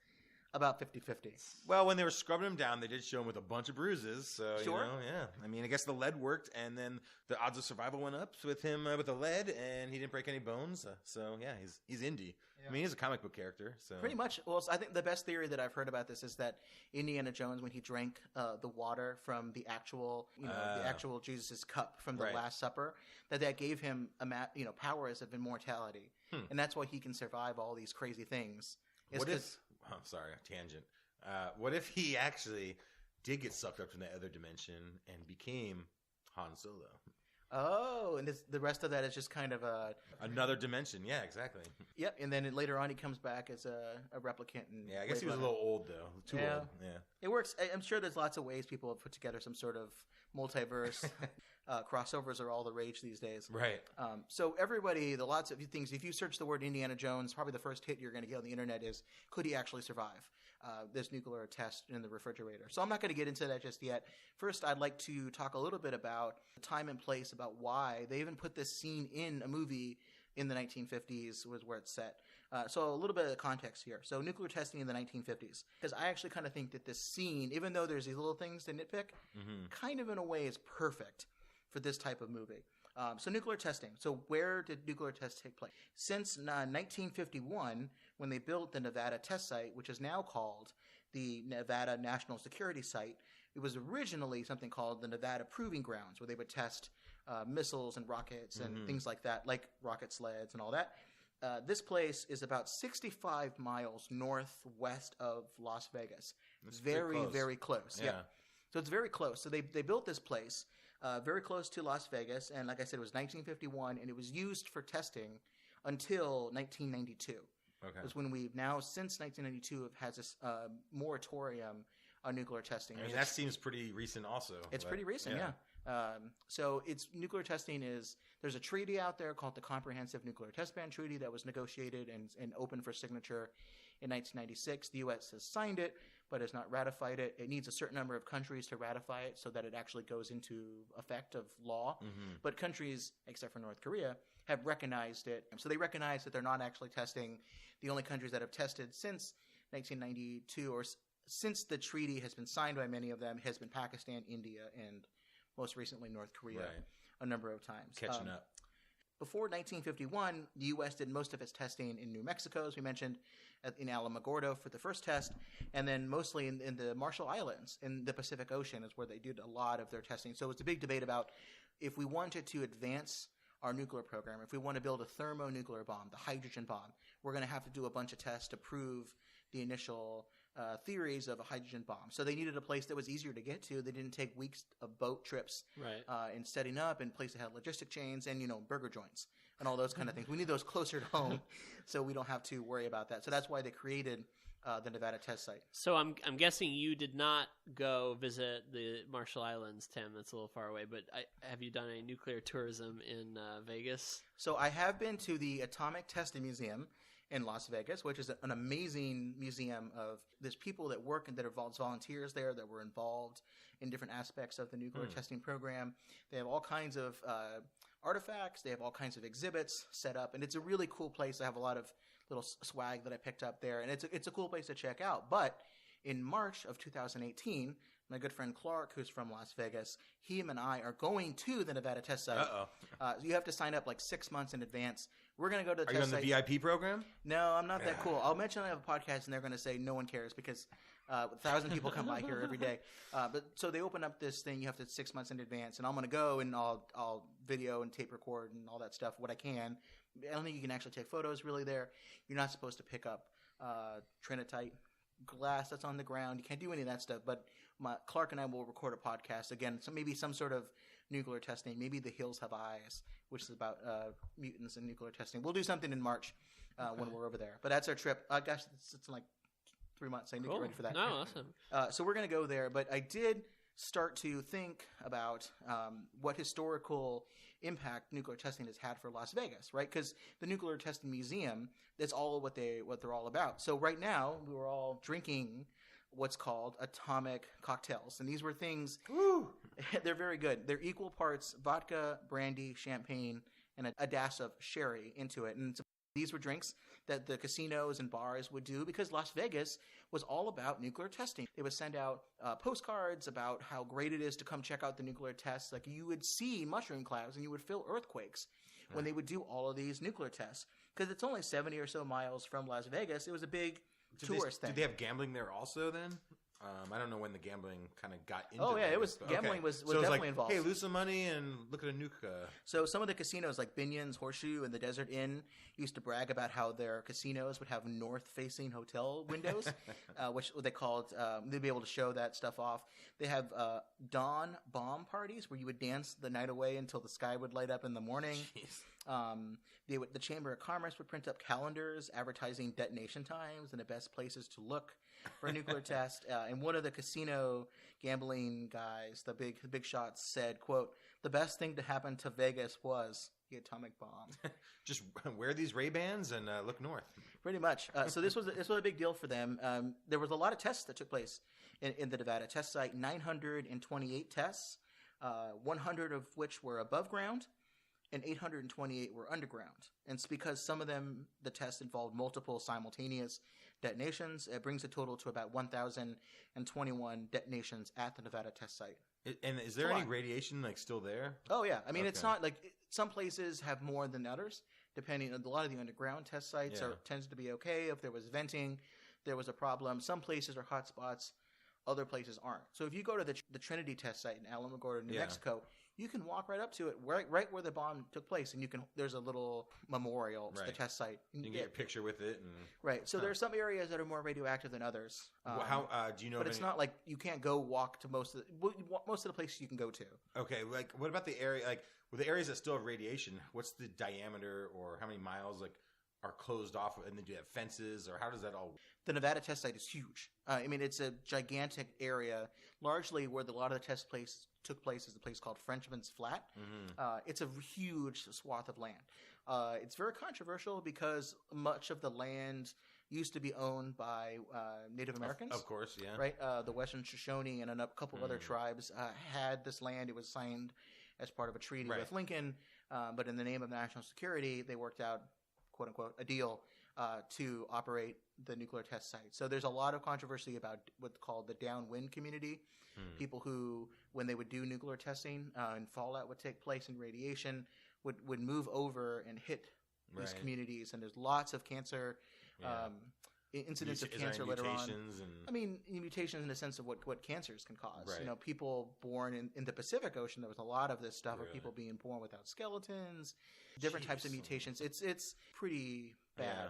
about 50-50. Well, when they were scrubbing him down, they did show him with a bunch of bruises. So, Sure. yeah. I mean, I guess the lead worked, and then the odds of survival went up with him with the lead, and he didn't break any bones. So, yeah, he's indie. Yeah. I mean, he's a comic book character. So Pretty much. Well, I think the best theory that I've heard about this is that Indiana Jones, when he drank the water from the actual, the actual Jesus' cup from the Last Supper, that gave him powers of immortality, and that's why he can survive all these crazy things. What if? Oh, sorry, tangent. What if he actually did get sucked up to the other dimension and became Han Solo? Oh, and the rest of that is just kind of another dimension. Yeah, exactly. Yep, and then later on he comes back as a replicant. And I guess he was a little old though. Too old. Yeah, it works. I'm sure there's lots of ways people have put together some sort of multiverse. Crossovers are all the rage these days. Right. So everybody, lots of things. If you search the word Indiana Jones, probably the first hit you're going to get on the internet is, could he actually survive this nuclear test in the refrigerator? So I'm not going to get into that just yet. First, I'd like to talk a little bit about the time and place, about why they even put this scene in a movie in the 1950s was where it's set. So a little bit of context here. So nuclear testing in the 1950s. Because I actually kind of think that this scene, even though there's these little things to nitpick, kind of in a way is perfect for this type of movie. So nuclear testing. So where did nuclear tests take place? Since 1951, when they built the Nevada test site, which is now called the Nevada National Security Site, it was originally something called the Nevada Proving Grounds, where they would test missiles and rockets and things like that, like rocket sleds and all that. This place is about 65 miles northwest of Las Vegas. That's very, close. very close. Yeah. So it's very close. So they built this place very close to Las Vegas, and like I said, it was 1951, and it was used for testing until 1992. Okay. It was when we've now, since 1992, have had this moratorium on nuclear testing. I mean, that seems pretty recent also. It's pretty recent, yeah. So it's nuclear testing is, there's a treaty out there called the Comprehensive Nuclear Test Ban Treaty that was negotiated and open for signature in 1996. The U.S. has signed it, but has not ratified it. It needs a certain number of countries to ratify it so that it actually goes into effect of law. But countries, except for North Korea, have recognized it. So they recognize that they're not actually testing. The only countries that have tested since 1992, or since the treaty has been signed by many of them, has been Pakistan, India, and most recently North Korea a number of times. Catching up. Before 1951, the U.S. did most of its testing in New Mexico, as we mentioned, in Alamogordo for the first test, and then mostly in the Marshall Islands in the Pacific Ocean is where they did a lot of their testing. So it's a big debate about if we wanted to advance our nuclear program, if we want to build a thermonuclear bomb, the hydrogen bomb, we're going to have to do a bunch of tests to prove the initial theories of a hydrogen bomb. So they needed a place that was easier to get to. They didn't take weeks of boat trips in setting up, and places that had logistic chains and, burger joints and all those kind of things. We need those closer to home so we don't have to worry about that. So that's why they created the Nevada test site. So I'm guessing you did not go visit the Marshall Islands, Tim. That's a little far away. But have you done any nuclear tourism in Vegas? So I have been to the Atomic Testing Museum in Las Vegas, which is an amazing museum of there's people that work and that are volunteers there that were involved in different aspects of the nuclear testing program. They have all kinds of artifacts. They have all kinds of exhibits set up, and it's a really cool place. I have a lot of little swag that I picked up there, and it's a cool place to check out. But in March of 2018, my good friend Clark, who's from Las Vegas, him and I are going to the Nevada test site. You have to sign up like 6 months in advance. We're going to go to the test site. Are you on the VIP program? No, I'm not that cool. I'll mention I have a podcast, and they're going to say no one cares because 1,000 people come by here every day. But so they open up this thing. You have to 6 months in advance, and I'm going to go, and I'll video and tape record and all that stuff, what I can. I don't think you can actually take photos really there. You're not supposed to pick up Trinitite glass that's on the ground. You can't do any of that stuff. But Clark and I will record a podcast again. So maybe some sort of nuclear testing. Maybe The Hills Have Eyes, which is about mutants and nuclear testing. We'll do something in March when we're over there. But that's our trip. Gosh, it's in like 3 months. I need to get ready for that. No, awesome. So we're going to go there. But I did start to think about what historical impact nuclear testing has had for Las Vegas, right? Because the Nuclear Testing Museum, that's all what they're all about. So right now, we were all drinking what's called atomic cocktails. And these were things, Woo! they're very good. They're equal parts vodka, brandy, champagne, and a dash of sherry into it. And these were drinks that the casinos and bars would do because Las Vegas was all about nuclear testing. They would send out postcards about how great it is to come check out the nuclear tests. Like, you would see mushroom clouds and you would feel earthquakes when they would do all of these nuclear tests. Because it's only 70 or so miles from Las Vegas. It was a big tourist thing. Did they have gambling there also then? I don't know when the gambling kind of got into it was gambling was definitely involved. Hey, lose some money and look at a nuke. So some of the casinos like Binion's, Horseshoe, and the Desert Inn used to brag about how their casinos would have north-facing hotel windows, which they called, they'd be able to show that stuff off. They have dawn bomb parties where you would dance the night away until the sky would light up in the morning. The Chamber of Commerce would print up calendars advertising detonation times and the best places to look for a nuclear test. And one of the casino gambling guys, the big shots, said, quote, "The best thing to happen to Vegas was the atomic bomb." Just wear these Ray-Bans and look north. Pretty much. So this was a big deal for them. There was a lot of tests that took place in the Nevada test site, 928 tests, 100 of which were above ground, and 828 were underground. And it's because some of them, the tests involved multiple simultaneous detonations. It brings the total to about 1,021 detonations at the Nevada test site. And is there any radiation still there? Oh, yeah. I mean, It's not like some places have more than others, depending on a lot of the underground test sites tends to be okay. If there was venting, there was a problem. Some places are hot spots. Other places aren't. So if you go to the Trinity test site in Alamogordo, New Mexico, you can walk right up to it, right where the bomb took place, and there's a little memorial to the test site. You can get a picture with it. Right. So there are some areas that are more radioactive than others. How do you know? But it's not like you can't go walk to most of the places you can go to. Okay. Like, what about the area? Like, with the areas that still have radiation, what's the diameter or how many miles are closed off, and then do you have fences, or how does that all? The Nevada test site is huge. It's a gigantic area. Largely, where a lot of the test took place is a place called Frenchman's Flat. Mm-hmm. It's a huge swath of land. It's very controversial because much of the land used to be owned by Native Americans. Of course, yeah. Right? The Western Shoshone and a couple of other tribes had this land. It was signed as part of a treaty with Lincoln, but in the name of national security, they worked out, quote unquote, a deal to operate the nuclear test site. So there's a lot of controversy about what's called the downwind community. People who, when they would do nuclear testing and fallout would take place and radiation, would move over and hit these communities. And there's lots of cancer, incidents of cancer later on. Mutations in the sense of what cancers can cause. Right. People born in the Pacific Ocean, there was a lot of this stuff of people being born without skeletons, different types of mutations. It's pretty bad. Yeah.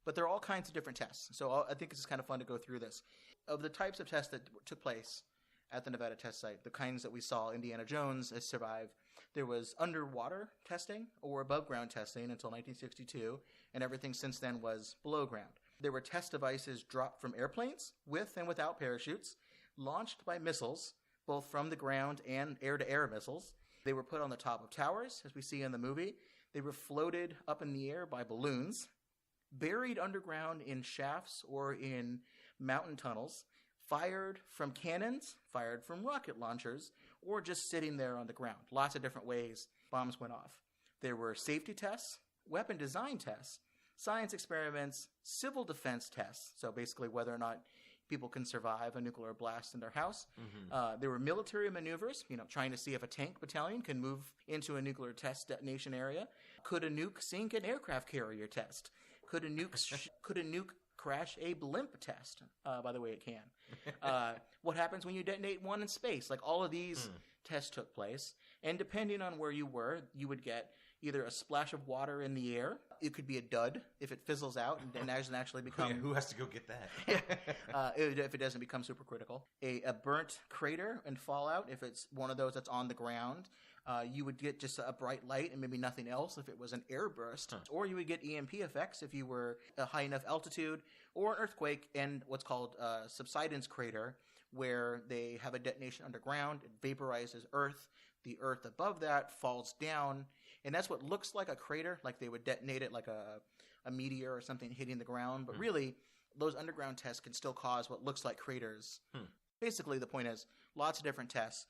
But there are all kinds of different tests. So I think this is kind of fun to go through this. Of the types of tests that took place at the Nevada test site, the kinds that we saw Indiana Jones has survived, there was underwater testing or above ground testing until 1962, and everything since then was below ground. There were test devices dropped from airplanes with and without parachutes, launched by missiles, both from the ground and air-to-air missiles. They were put on the top of towers, as we see in the movie. They were floated up in the air by balloons, buried underground in shafts or in mountain tunnels, fired from cannons, fired from rocket launchers, or just sitting there on the ground. Lots of different ways bombs went off. There were safety tests, weapon design tests, science experiments, civil defense tests, so basically whether or not people can survive a nuclear blast in their house. Mm-hmm. There were military maneuvers, trying to see if a tank battalion can move into a nuclear test detonation area. Could a nuke sink an aircraft carrier test? Could a nuke crash a blimp test? By the way, it can. What happens when you detonate one in space? Like, all of these tests took place, and depending on where you were, you would get either a splash of water in the air. It could be a dud if it fizzles out and doesn't actually become... who has to go get that? If it doesn't become supercritical. A burnt crater and fallout, if it's one of those that's on the ground. You would get just a bright light and maybe nothing else if it was an airburst. Or you would get EMP effects if you were a high enough altitude, or an earthquake and what's called a subsidence crater, where they have a detonation underground. It vaporizes Earth. The Earth above that falls down. And that's what looks like a crater, like they would detonate it like a meteor or something hitting the ground. But really, those underground tests can still cause what looks like craters. Basically, the point is lots of different tests,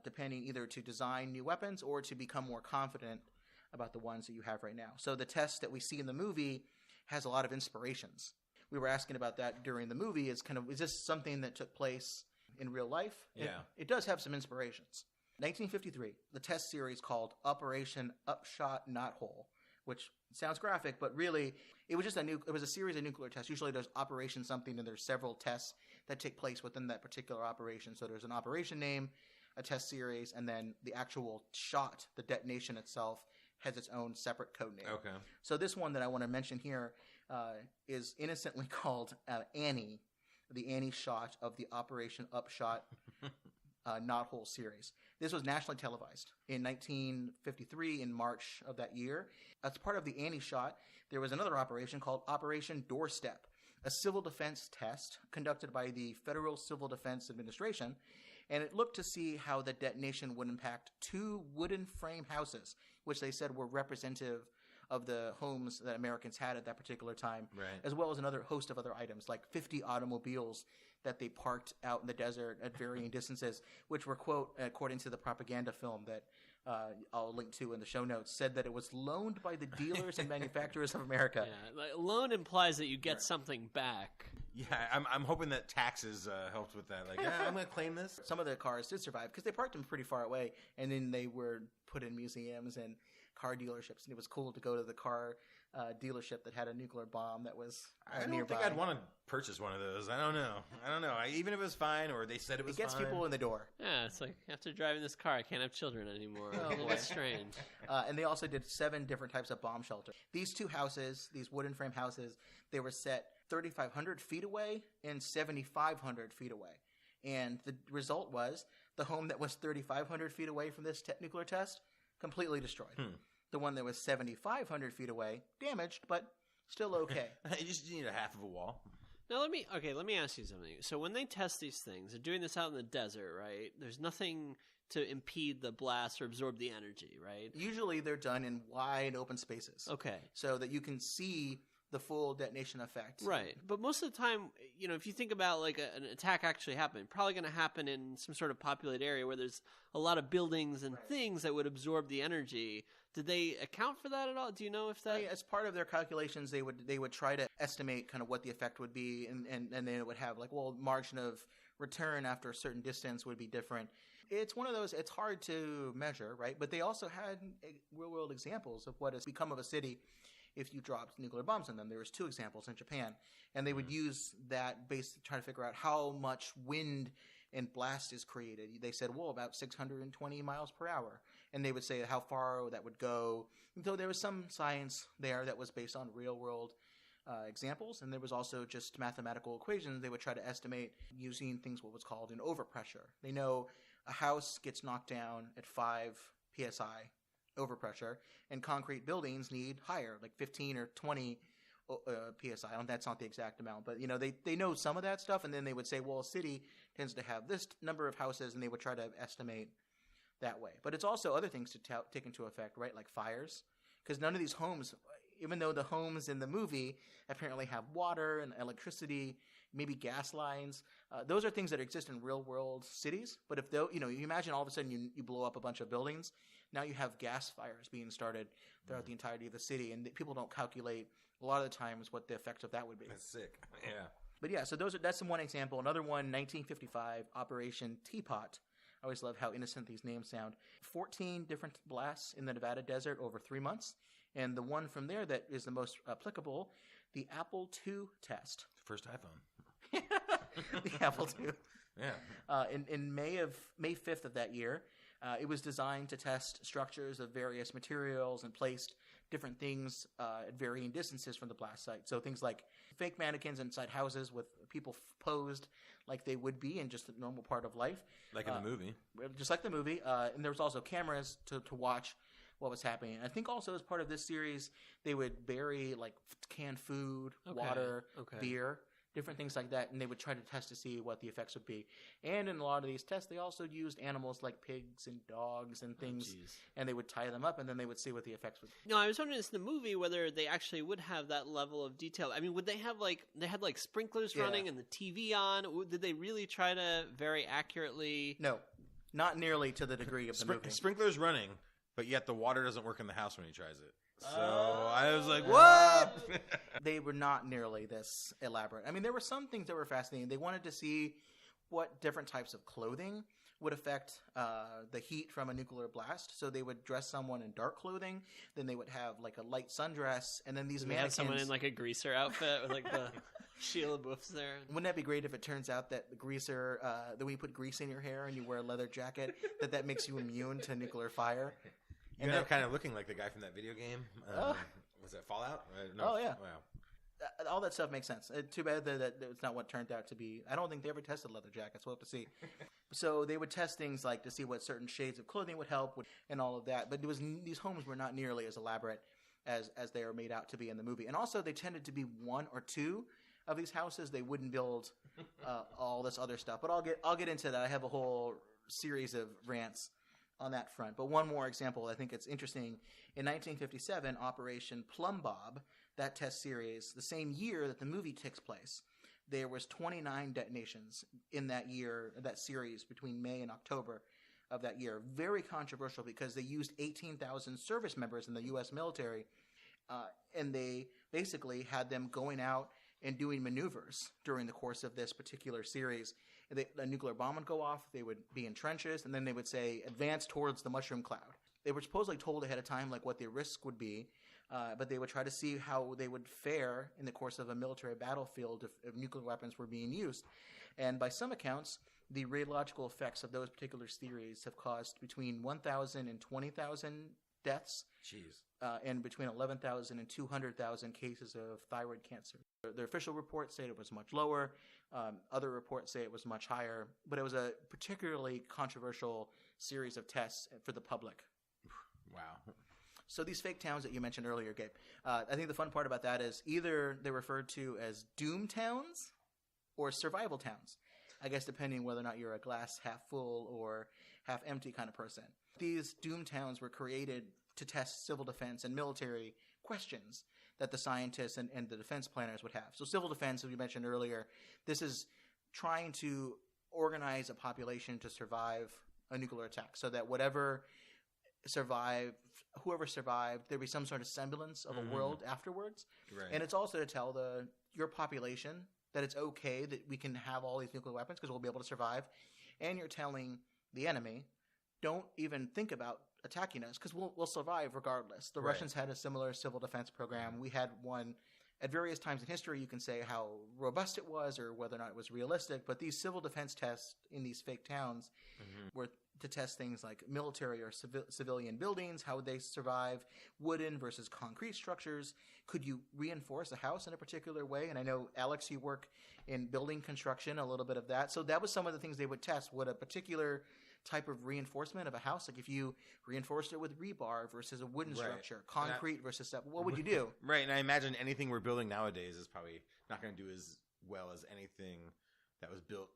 depending either to design new weapons or to become more confident about the ones that you have right now. So the test that we see in the movie has a lot of inspirations. We were asking about that during the movie. Is this something that took place in real life? Yeah. It does have some inspirations. 1953, the test series called Operation Upshot Knothole, which sounds graphic, but really it was just it was a series of nuclear tests. Usually there's Operation something, and there's several tests that take place within that particular operation. So there's an operation name, a test series, and then the actual shot, the detonation itself, has its own separate code name. Okay. So this one that I want to mention here is innocently called Annie, the Annie shot of the Operation Upshot Knothole series. This was nationally televised in 1953 in March of that year. As part of the Annie shot, there was another operation called Operation Doorstep, a civil defense test conducted by the Federal Civil Defense Administration, and it looked to see how the detonation would impact 2 wooden frame houses, which they said were representative of the homes that Americans had at that particular time, Right. as well as another host of other items, like 50 automobiles that they parked out in the desert at varying distances, which were, quote, according to the propaganda film that I'll link to in the show notes, said that it was loaned by the dealers and manufacturers of America. Yeah, like, loan implies that you get something back. Yeah, I'm hoping that taxes helped with that. Like, I'm going to claim this. Some of the cars did survive because they parked them pretty far away, and then they were put in museums and car dealerships, and it was cool to go to the car dealership that had a nuclear bomb that was I don't nearby. think I'd want to purchase one of those. I don't know. Even if it was fine or they said it was It gets fine. people in the door. Yeah, it's like, after driving this car, I can't have children anymore. Oh, A little boy. bit strange. And they also did 7 different types of bomb shelter. These 2 houses, these wooden frame houses, they were set 3,500 feet away and 7,500 feet away. And the result was the home that was 3,500 feet away from this nuclear test, completely destroyed. The one that was 7,500 feet away, damaged, but still okay. You just need a half of a wall. Now let me ask you something. So when they test these things, they're doing this out in the desert, right? There's nothing to impede the blast or absorb the energy, right? Usually they're done in wide open spaces. Okay. So that you can see the full detonation effect. Right. But most of the time, if you think about like an attack actually happening, probably going to happen in some sort of populated area where there's a lot of buildings and things that would absorb the energy. Did they account for that at all? Do you know if that... As part of their calculations, they would try to estimate kind of what the effect would be, and then it would have like, well, margin of return after a certain distance would be different. It's one of those, it's hard to measure, right? But they also had real-world examples of what has become of a city if you dropped nuclear bombs on them. There was 2 examples in Japan, and they would use that base to try to figure out how much wind and blast is created. They said, well, about 620 miles per hour. And they would say how far that would go. And so there was some science there that was based on real-world examples, and there was also just mathematical equations they would try to estimate using things what was called an overpressure. They know a house gets knocked down at 5 psi overpressure, and concrete buildings need higher, like 15 or 20 psi. That's not the exact amount, but they know some of that stuff, and then they would say, well, a city tends to have this number of houses, and they would try to estimate that way. But it's also other things to take into effect, right? Like fires, because none of these homes, even though the homes in the movie apparently have water and electricity, maybe gas lines, those are things that exist in real world cities. But if you imagine all of a sudden you blow up a bunch of buildings, now you have gas fires being started throughout the entirety of the city, and people don't calculate a lot of the times what the effect of that would be. That's sick. Yeah. But yeah, so that's one example. Another one, 1955, Operation Teapot. I always love how innocent these names sound. 14 different blasts in the Nevada desert over 3 months. And the one from there that is the most applicable, the Apple II test. First iPhone. The Apple II. Yeah. In May 5th of that year, it was designed to test structures of various materials and placed different things at varying distances from the blast site. So things like fake mannequins inside houses with people posed like they would be in just a normal part of life. Like in the movie. Just like the movie. And there was also cameras to watch what was happening. And I think also as part of this series, they would bury like canned food, water, beer different things like that, and they would try to test to see what the effects would be. And in a lot of these tests, they also used animals like pigs and dogs and things, and they would tie them up, and then they would see what the effects would be. No, I was wondering in the movie whether they actually would have that level of detail. I mean, would they have they had sprinklers running and the TV on? Did they really try to very accurately? No, not nearly to the degree of the movie. Sprinklers running, but yet the water doesn't work in the house when he tries it. So I was like, what? They were not nearly this elaborate. I mean, there were some things that were fascinating. They wanted to see what different types of clothing would affect the heat from a nuclear blast. So they would dress someone in dark clothing. Then they would have a light sundress. And then these mannequins... Have someone in a greaser outfit with the Sheila Boofs there. Wouldn't that be great if it turns out that the greaser, that when you put grease in your hair and you wear a leather jacket, that makes you immune to nuclear fire? You end up kind of looking like the guy from that video game. Was that Fallout? No. Oh, yeah. Wow. All that stuff makes sense. Too bad that it's not what turned out to be. I don't think they ever tested leather jackets. We'll have to see. So they would test things like to see what certain shades of clothing would help and all of that. But these homes were not nearly as elaborate as they are made out to be in the movie. And also they tended to be one or two of these houses. They wouldn't build all this other stuff. But I'll get into that. I have a whole series of rants on that front. But one more example, I think it's interesting. In 1957, Operation Plum Bob, that test series, the same year that the movie takes place, there was 29 detonations in that year, that series between May and October of that year. Very controversial because they used 18,000 service members in the U.S. military, and they basically had them going out and doing maneuvers during the course of this particular series. A nuclear bomb would go off, they would be in trenches, and then they would say, advance towards the mushroom cloud. They were supposedly told ahead of time what the risk would be, but they would try to see how they would fare in the course of a military battlefield if nuclear weapons were being used. And by some accounts, the radiological effects of those particular theories have caused between 1,000 and 20,000 deaths. Jeez. And between 11,000 and 200,000 cases of thyroid cancer. The official reports say it was much lower. Other reports say it was much higher. But it was a particularly controversial series of tests for the public. Wow. So these fake towns that you mentioned earlier, Gabe, I think the fun part about that is either they're referred to as doom towns or survival towns. I guess depending whether or not you're a glass half full or half empty kind of person. These doom towns were created to test civil defense and military questions that the scientists and the defense planners would have. So civil defense, as we mentioned earlier, this is trying to organize a population to survive a nuclear attack so that whoever survived, there'd be some sort of semblance of a world afterwards. Right. And it's also to tell your population that it's okay that we can have all these nuclear weapons because we'll be able to survive. And you're telling the enemy, don't even think about attacking us because we'll survive regardless. The Russians had a similar civil defense program. We had one at various times in history. You can say how robust it was or whether or not it was realistic, but these civil defense tests in these fake towns were to test things like military or civilian buildings, how would they survive, wooden versus concrete structures. Could you reinforce a house in a particular way? And I know, Alex, you work in building construction, a little bit of that. So that was some of the things they would test. Would a particular type of reinforcement of a house, like if you reinforced it with rebar versus a wooden structure, concrete versus stuff, what would you do? Right, and I imagine anything we're building nowadays is probably not going to do as well as anything that was built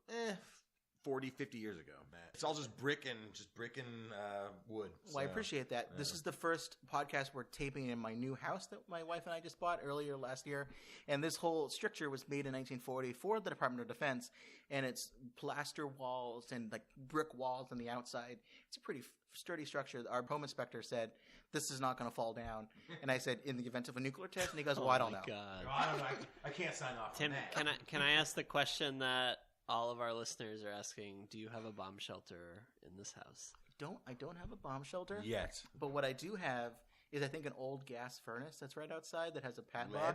40, 50 years ago. It's all just brick and wood. Well, I appreciate that. This is the first podcast we're taping in my new house that my wife and I just bought earlier last year. And this whole structure was made in 1940 for the Department of Defense. And it's plaster walls and brick walls on the outside. It's a pretty sturdy structure. Our home inspector said, this is not going to fall down. And I said, in the event of a nuclear test? And he goes, well, I don't know. God. I don't know. I can't sign off Tim, on that. can I ask the question that all of our listeners are asking? Do you have a bomb shelter in this house? I don't have a bomb shelter yet. But what I do have is, I think, an old gas furnace that's right outside that has a padlock. Lead?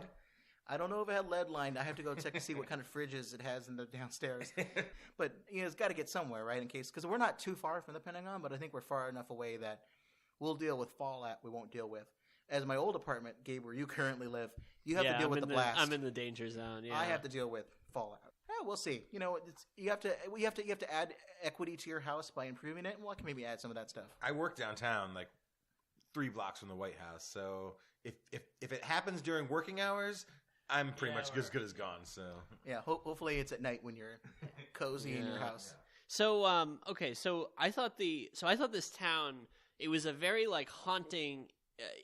I don't know if it had lead lined. I have to go check to see what kind of fridges it has in the downstairs. But it's got to get somewhere, right? In case, because we're not too far from the Pentagon, but I think we're far enough away that we'll deal with fallout. We won't deal with. As my old apartment, Gabe, where you currently live, you have to deal with the blast. I'm in the danger zone. Yeah, I have to deal with fallout. Yeah, we'll see. You have to add equity to your house by improving it. Well, I can maybe add some of that stuff. I work downtown, 3 blocks from the White House. So if it happens during working hours, I'm pretty much as good as gone. So Yeah, hopefully it's at night when you're cozy in your house. So okay, so I thought this town, it was a very like haunting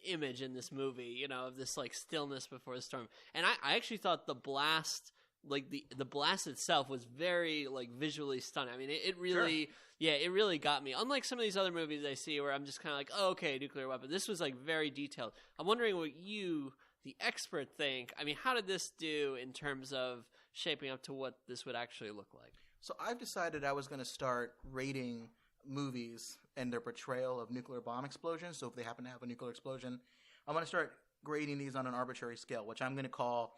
image in this movie, you know, of this like stillness before the storm. And I actually thought the blast, like the blast itself, was very like visually stunning. I mean, it really, it really got me. Unlike some of these other movies I see where I'm just kind of like, oh, okay, nuclear weapon. This was like very detailed. I'm wondering what you, the expert, think. I mean, how did this do in terms of shaping up to what this would actually look like? So I've decided I was going to start rating movies and their portrayal of nuclear bomb explosions. So if they happen to have a nuclear explosion, I'm going to start grading these on an arbitrary scale, which I'm going to call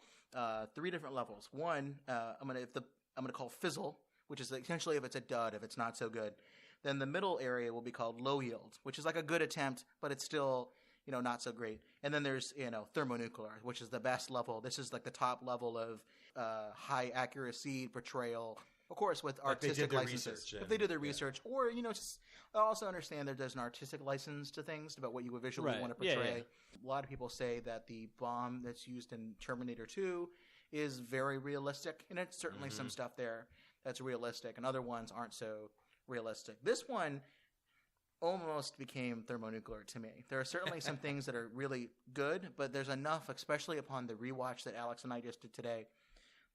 3 different levels. One, I'm going to call fizzle, which is essentially if it's a dud, if it's not so good. Then the middle area will be called low yield, which is like a good attempt, but it's still, you know, not so great. And then there's, you know, thermonuclear, which is the best level. This is like the top level of high accuracy portrayal. Of course, with artistic licenses. If they do their research, or, you know, just I also understand that there's an artistic license to things about what you would visually want to portray. A lot of people say that the bomb that's used in Terminator 2 is very realistic, and it's certainly some stuff there that's realistic, and other ones aren't so realistic. This one almost became thermonuclear to me. There are certainly some things that are really good, but there's enough, especially upon the rewatch that Alex and I just did today,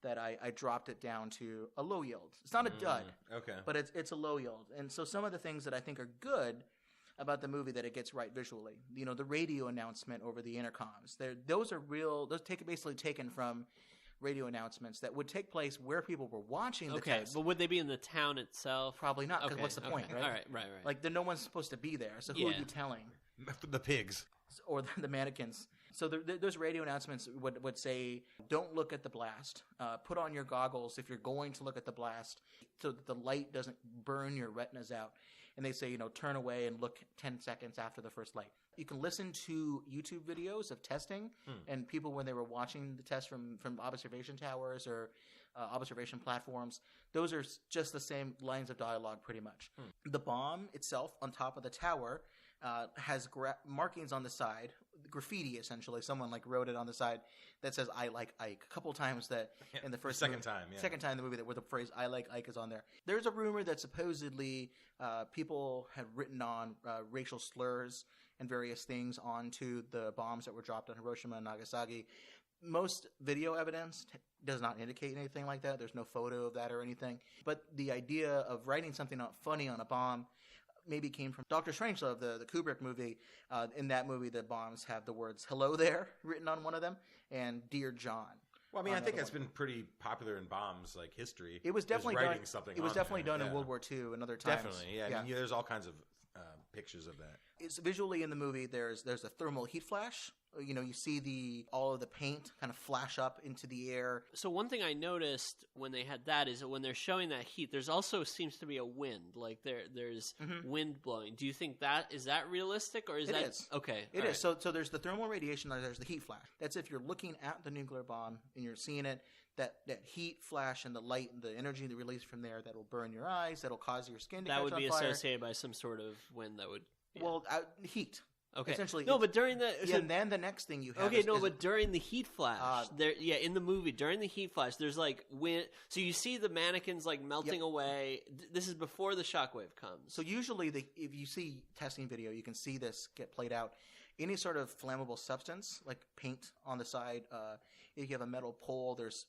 that I dropped it down to a low yield. It's not a dud, but it's a low yield. And so some of the things that I think are good about the movie that it gets right visually, you know, the radio announcement over the intercoms, those are real. Those basically taken from radio announcements that would take place where people were watching the test. But would they be in the town itself? Probably not, because what's the point, right? All right. Like, no one's supposed to be there, so who are you telling? The pigs. Or the mannequins. So those radio announcements would say, don't look at the blast. Put on your goggles if you're going to look at the blast so that the light doesn't burn your retinas out. And they say, you know, turn away and look 10 seconds after the first light. You can listen to YouTube videos of testing and people when they were watching the test from observation towers or observation platforms. Those are just the same lines of dialogue pretty much. The bomb itself on top of the tower has markings on the side, graffiti essentially. Someone like wrote it on the side that says "I like Ike" a couple times. That in the second time in the movie that where the phrase "I like Ike" is on there. There's a rumor that supposedly people had written on racial slurs and various things onto the bombs that were dropped on Hiroshima and Nagasaki. Most video evidence does not indicate anything like that. There's no photo of that or anything. But the idea of writing something not funny on a bomb maybe came from Dr. Strangelove, the Kubrick movie. In that movie, the bombs have the words "Hello there" written on one of them and "Dear John." Well, I mean, I think that's been pretty popular in bombs like history. It was definitely done. Something it was definitely done in World War II and other times. Definitely, yeah. I mean, there's all kinds of pictures of that. It's visually in the movie. There's a thermal heat flash. You know, you see all of the paint kind of flash up into the air. So one thing I noticed when they had that is that when they're showing that heat, there's also seems to be a wind. Like there's wind blowing. Do you think is that realistic or is that? It is. Okay. It is. So there's the thermal radiation. There's the heat flash. That's if you're looking at the nuclear bomb and you're seeing it. That heat flash and the light and the energy that released from there that'll burn your eyes. That'll cause your skin to catch on fire. That would be associated by some sort of wind that would. Yeah. Well, heat. Okay. Essentially, no, but during the and then the next thing you have. Okay, but during the heat flash, in the movie during the heat flash, there's like wind. So you see the mannequins like melting away. This is before the shockwave comes. So usually, if you see testing video, you can see this get played out. Any sort of flammable substance, like paint on the side, if you have a metal pole, there's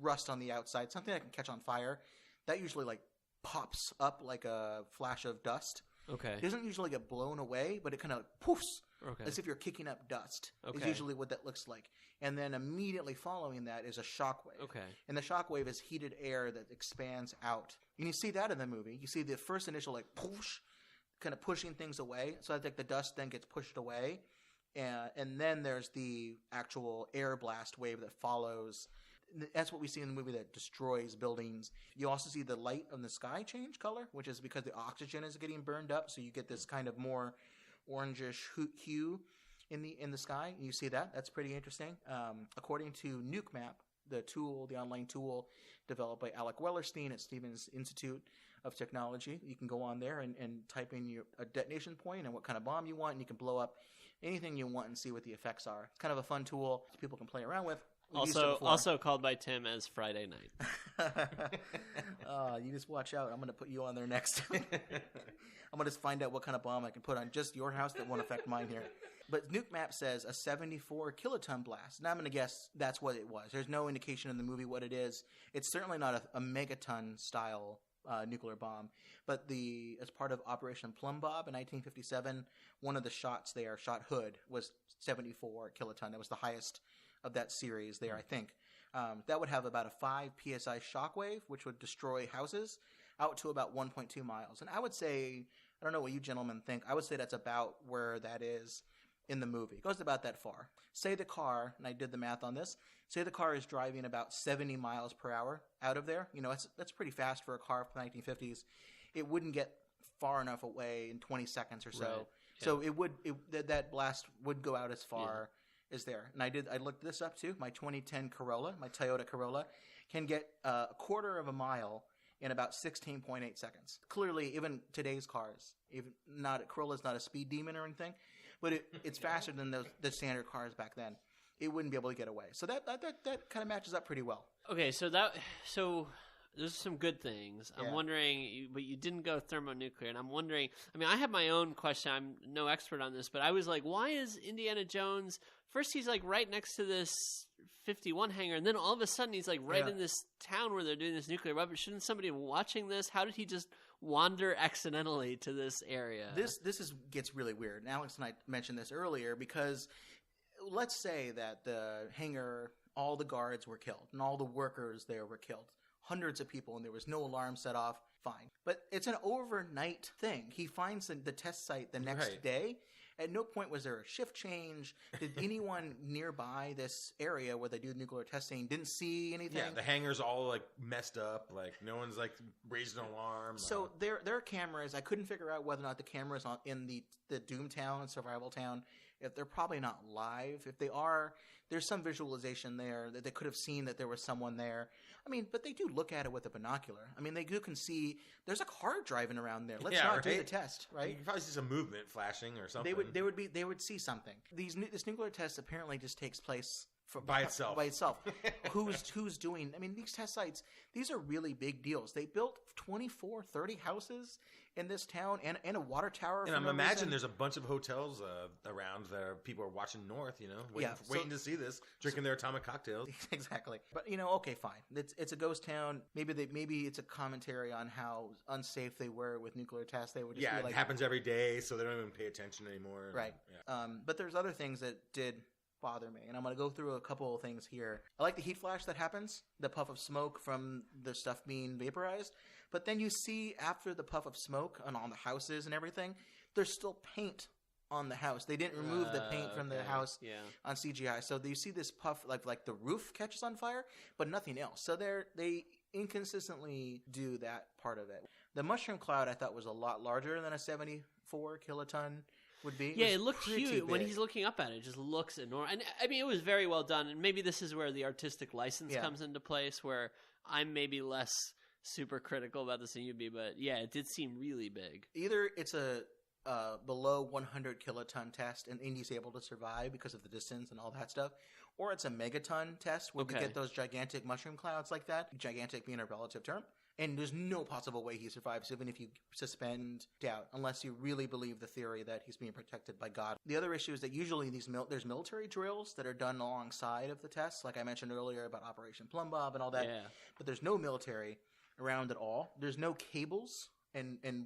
rust on the outside, something that can catch on fire. That usually like pops up like a flash of dust. Okay. It doesn't usually get blown away, but it kind of poofs. Okay. As if you're kicking up dust. Okay. Is usually what that looks like. And then immediately following that is a shockwave. Okay. And the shockwave is heated air that expands out. And you see that in the movie. You see the first initial like poosh, kind of pushing things away. So I think the dust then gets pushed away. And then there's the actual air blast wave that follows. That's what we see in the movie that destroys buildings. You also see the light on the sky change color, which is because the oxygen is getting burned up. So you get this kind of more orangish hue in the sky. You see that. That's pretty interesting. According to Nuke Map, the online tool developed by Alec Wellerstein at Stevens Institute of Technology, you can go on there and type in a detonation point and what kind of bomb you want, and you can blow up anything you want and see what the effects are. It's kind of a fun tool people can play around with. Also called by Tim as Friday Night. You just watch out. I'm going to put you on there next. I'm going to find out what kind of bomb I can put on just your house that won't affect mine here. But Nuke Map says a 74 kiloton blast. And I'm going to guess that's what it was. There's no indication in the movie what it is. It's certainly not a megaton style nuclear bomb. But as part of Operation Plum Bob in 1957, one of the shots there, shot Hood, was 74 kiloton. That was the highest of that series there, I think. That would have about a 5 psi shockwave, which would destroy houses out to about 1.2 miles. And I would say, I don't know what you gentlemen think, I would say that's about where that is in the movie. It goes about that far. Say the car, and I did the math on this, say the car is driving about 70 miles per hour out of there. You know, that's pretty fast for a car from the 1950s. It wouldn't get far enough away in 20 seconds or so. Right. Yeah. So that blast would go out as far as there. And I looked this up too. My 2010 Corolla, my Toyota Corolla, can get a quarter of a mile in about 16.8 seconds. Clearly, even today's cars, Corolla's not a speed demon or anything, but it's faster than the standard cars back then. It wouldn't be able to get away. So that kind of matches up pretty well. Okay, so there's some good things. I'm wondering, but you didn't go thermonuclear, and I'm wondering, I mean, I have my own question. I'm no expert on this, but I was like, why is Indiana Jones, first he's like right next to this 51 hangar, and then all of a sudden he's like right in this town where they're doing this nuclear weapon. Shouldn't somebody watching this, how did he just wander accidentally to this area? This gets really weird. And Alex and I mentioned this earlier because let's say that the hangar, all the guards were killed, and all the workers there were killed. Hundreds of people, and there was no alarm set off. Fine. But it's an overnight thing. He finds the test site the next day. At no point was there a shift change. Did anyone nearby this area where they do nuclear testing didn't see anything? Yeah, the hangar's all like messed up. Like no one's like raised an alarm. So there are cameras. I couldn't figure out whether or not the cameras in the Doomtown, Survival Town, if they're probably not live. If they are, there's some visualization there that they could have seen that there was someone there. I mean, but they do look at it with a binocular. I mean, they can see there's a car driving around there. Let's not do the test, right? You can probably see some movement flashing or something. They would see something. This nuclear test apparently just takes place by itself. Who's doing? I mean, these test sites, these are really big deals. They built 24, 30 houses in this town and a water tower. And I'm imagining there's a bunch of hotels around there. People are watching north, waiting to see this, drinking their atomic cocktails. Exactly. But okay, fine. It's a ghost town. Maybe it's a commentary on how unsafe they were with nuclear tests. They would just be like, it happens every day, so they don't even pay attention anymore. Right. Yeah. But there's other things that did bother me, and I'm going to go through a couple of things here. I like the heat flash that happens, the puff of smoke from the stuff being vaporized, but then you see after the puff of smoke and on the houses and everything, there's still paint on the house. They didn't remove the paint from the house on CGI, so you see this puff like the roof catches on fire, but nothing else. So they inconsistently do that part of it. The mushroom cloud I thought was a lot larger than a 74 kiloton would be. It looked huge. When he's looking up at it, it just looks enormous. And I mean, it was very well done. And maybe this is where the artistic license comes into place, where I'm maybe less super critical about this than you'd be. But it did seem really big. Either it's a below 100 kiloton test and Indy's able to survive because of the distance and all that stuff, or it's a megaton test where we get those gigantic mushroom clouds like that, gigantic being a relative term. And there's no possible way he survives, even if you suspend doubt, unless you really believe the theory that he's being protected by God. The other issue is that usually there's military drills that are done alongside of the tests, like I mentioned earlier about Operation Plum Bob and all that. Yeah. But there's no military around at all. There's no cables and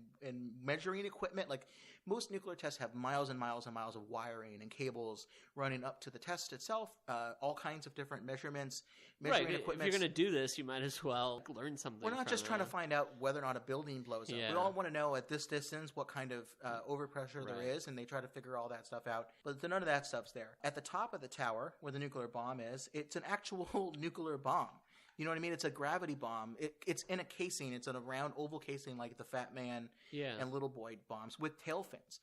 measuring equipment. Like most nuclear tests have miles and miles and miles of wiring and cables running up to the test itself, all kinds of different measuring equipment. If you're going to do this, you might as well learn something. We're not just trying to find out whether or not a building blows up. We all want to know at this distance what kind of overpressure there is, and they try to figure all that stuff out. But none of that stuff's there. At the top of the tower, where the nuclear bomb is, it's an actual nuclear bomb. You know what I mean? It's a gravity bomb. It's in a casing. It's in a round oval casing like the Fat Man and Little Boy bombs with tail fins.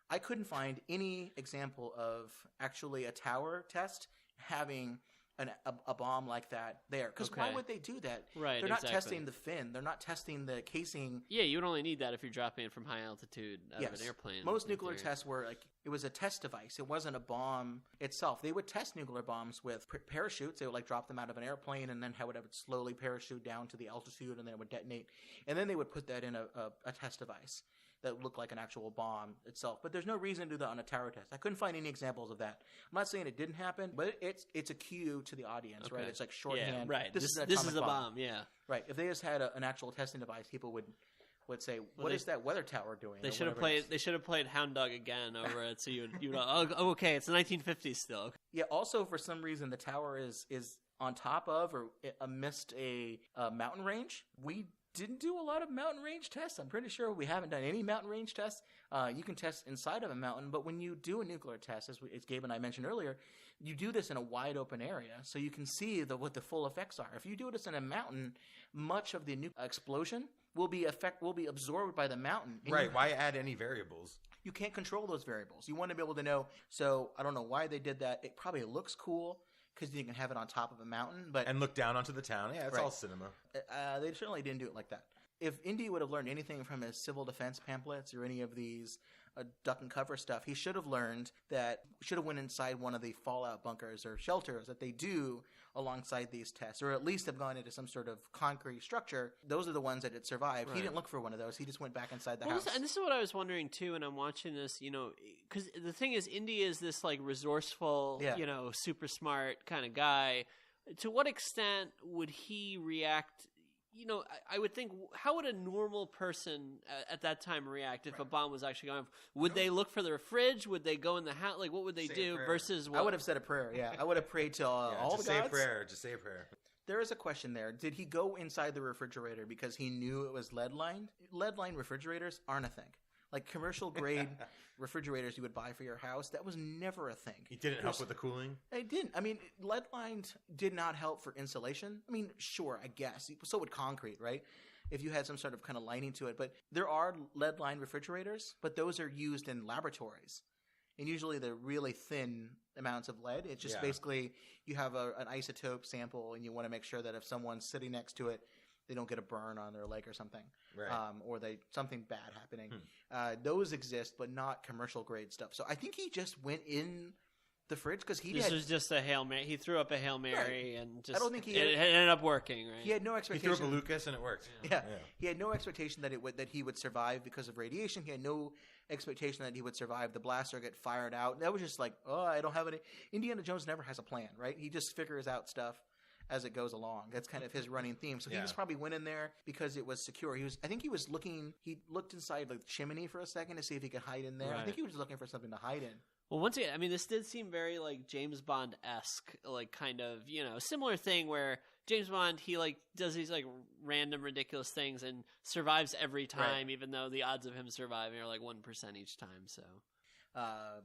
I couldn't find any example of actually a tower test having a bomb like that there. Because why would they do that? Right, they're not testing the fin. They're not testing the casing. Yeah, you would only need that if you're dropping it from high altitude out of an airplane. Most nuclear tests were like, it was a test device. It wasn't a bomb itself. They would test nuclear bombs with parachutes. They would like drop them out of an airplane and then how it would slowly parachute down to the altitude and then it would detonate. And then they would put that in a test device that looked like an actual bomb itself. But there's no reason to do that on a tower test. I couldn't find any examples of that. I'm not saying it didn't happen, but it's a cue to the audience, right? It's like shorthand. Yeah, right. This is a bomb. Yeah. Right. If they just had an actual testing device, people would say, "What is that weather tower doing?" They should have played. They should have played Hound Dog again over it, so you would. Oh, okay, it's the 1950s still. Yeah. Also, for some reason, the tower is on top of or amidst a mountain range. We didn't do a lot of mountain range tests. I'm pretty sure we haven't done any mountain range tests. You can test inside of a mountain, but when you do a nuclear test, as Gabe and I mentioned earlier, you do this in a wide open area, so you can see what the full effects are. If you do this in a mountain, much of the explosion will be absorbed by the mountain. Right. Why add any variables? You can't control those variables. You want to be able to know. So I don't know why they did that. It probably looks cool because you can have it on top of a mountain, and look down onto the town. Yeah, it's all cinema. They certainly didn't do it like that. If Indy would have learned anything from his civil defense pamphlets or any of these duck and cover stuff, he should have learned that should have went inside one of the fallout bunkers or shelters that they do alongside these tests, or at least have gone into some sort of concrete structure. Those are the ones that had survived. Right. He didn't look for one of those. He just went back inside the house. And this is what I was wondering too, and I'm watching this, because the thing is, Indy is this like resourceful, super smart kind of guy. To what extent would he react? I would think, how would a normal person at that time react if a bomb was actually going off? Would they look for their fridge? Would they go in the house? Like, what would they do versus what? I would have said a prayer, I would have prayed to all the gods. Just say a prayer. There is a question there. Did he go inside the refrigerator because he knew it was lead-lined? Lead-lined refrigerators aren't a thing. Like commercial-grade refrigerators you would buy for your house, that was never a thing. It didn't help with the cooling? It didn't. I mean, lead-lined did not help for insulation. I mean, sure, I guess. So would concrete, right? If you had some sort of kind of lining to it. But there are lead-lined refrigerators, but those are used in laboratories. And usually they're really thin amounts of lead. It's just basically you have an isotope sample and you want to make sure that if someone's sitting next to it, they don't get a burn on their leg or something, right. Or something bad happening. Those exist, but not commercial grade stuff. So I think he just went in the fridge because this was just a Hail Mary. He threw up a Hail Mary and just. I don't think it ended up working. Right? He had no expectation. He threw up a Lucas and it worked. Yeah. He had no expectation that he would survive because of radiation. He had no expectation that he would survive the blaster get fired out. That was just like, I don't have any. Indiana Jones never has a plan, right? He just figures out stuff as it goes along. That's kind of his running theme. So he just probably went in there because it was secure. He looked inside the chimney for a second to see if he could hide in there. Right. I think he was looking for something to hide in. Well, once again, I mean, this did seem very like James Bond-esque, like kind of, similar thing where James Bond, he like does these like random ridiculous things and survives every time, even though the odds of him surviving are like 1% each time. So,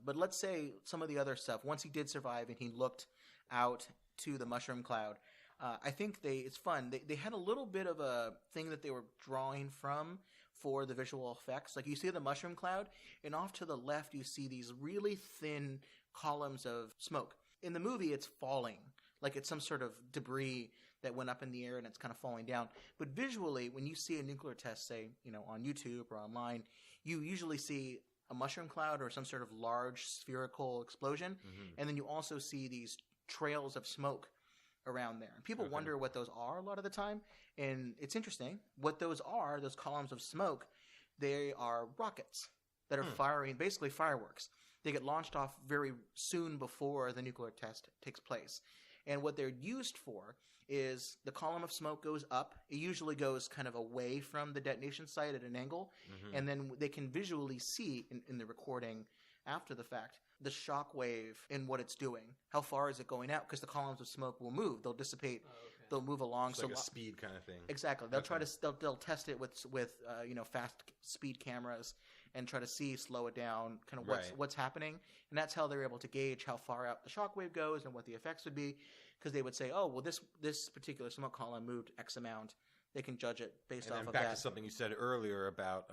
but let's say some of the other stuff, once he did survive and he looked out to the mushroom cloud, I think it's fun. They had a little bit of a thing that they were drawing from for the visual effects. Like you see the mushroom cloud, and off to the left you see these really thin columns of smoke. In the movie, it's falling. Like it's some sort of debris that went up in the air and it's kind of falling down. But visually, when you see a nuclear test, say, on YouTube or online, you usually see a mushroom cloud or some sort of large spherical explosion. Mm-hmm. And then you also see these trails of smoke around there. And people wonder what those are a lot of the time. And it's interesting. What those columns of smoke, they are rockets that are firing, basically fireworks. They get launched off very soon before the nuclear test takes place. And what they're used for is the column of smoke goes up. It usually goes kind of away from the detonation site at an angle. Mm-hmm. And then they can visually see in the recording after the fact the shock wave and what it's doing. How far is it going out? Because the columns of smoke will move. They'll dissipate. They'll move along. It's like a speed kind of thing. Exactly. They'll test it with fast speed cameras and try to slow it down, kind of what's happening. And that's how they're able to gauge how far out the shock wave goes and what the effects would be. Because they would say, this particular smoke column moved X amount. They can judge it based off of that. Back to something you said earlier about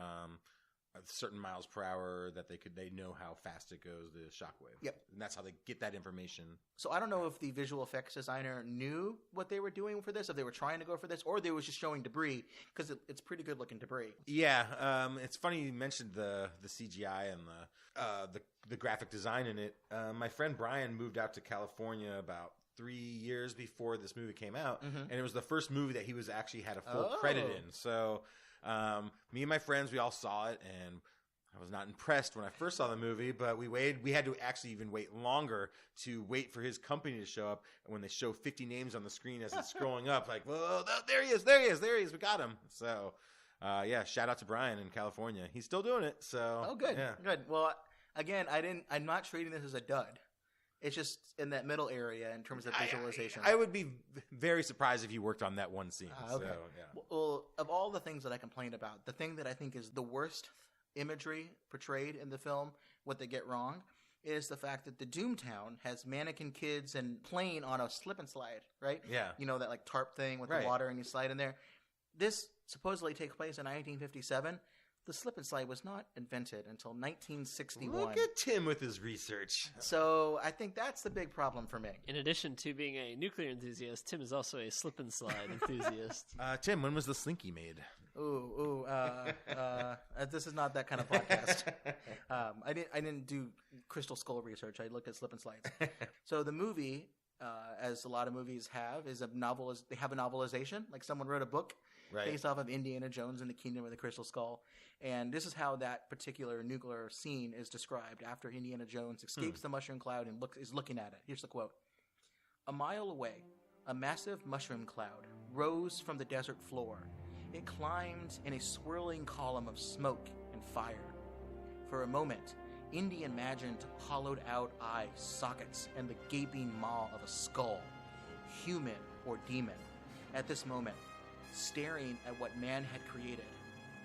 certain miles per hour that they know how fast it goes, the shockwave. Yep. And that's how they get that information. So I don't know if the visual effects designer knew what they were doing for this, if they were trying to go for this, or they was just showing debris, because it's pretty good looking debris. Yeah, it's funny you mentioned the CGI and the graphic design in it. My friend Brian moved out to California about 3 years before this movie came out, and it was the first movie that he was actually had a full credit in. So me and my friends, we all saw it, and I was not impressed when I first saw the movie, but we had to actually even wait longer to wait for his company to show up. And when they show 50 names on the screen as it's scrolling up, like, whoa, there he is, we got him. So, yeah, shout out to Brian in California. He's still doing it. So, good, yeah. good. Well, again, I'm not treating this as a dud. It's just in that middle area in terms of visualization. I would be very surprised if you worked on that one scene. Okay. So, yeah. Well, of all the things that I complained about, the thing that I think is the worst imagery portrayed in the film, what they get wrong, is the fact that the Doomtown has mannequin kids and playing on a slip and slide, right? Yeah. You know, that like tarp thing with Right. the water and you slide in there. This supposedly takes place in 1957. The slip and slide was not invented until 1961. Look at Tim with his research. So I think that's the big problem for me. In addition to being a nuclear enthusiast, Tim is also a slip and slide enthusiast. Tim, when was the Slinky made? This is not that kind of podcast. I didn't do Crystal Skull research. I looked at slip and slides. So the movie, as a lot of movies have, is they have a novelization. Like someone wrote a book based off of Indiana Jones and the Kingdom of the Crystal Skull. And this is how that particular nuclear scene is described after Indiana Jones escapes the mushroom cloud and is looking at it. Here's the quote. "A mile away, a massive mushroom cloud rose from the desert floor. It climbed in a swirling column of smoke and fire. For a moment, Indy imagined hollowed-out eye sockets and the gaping maw of a skull, human or demon. At this moment, staring at what man had created,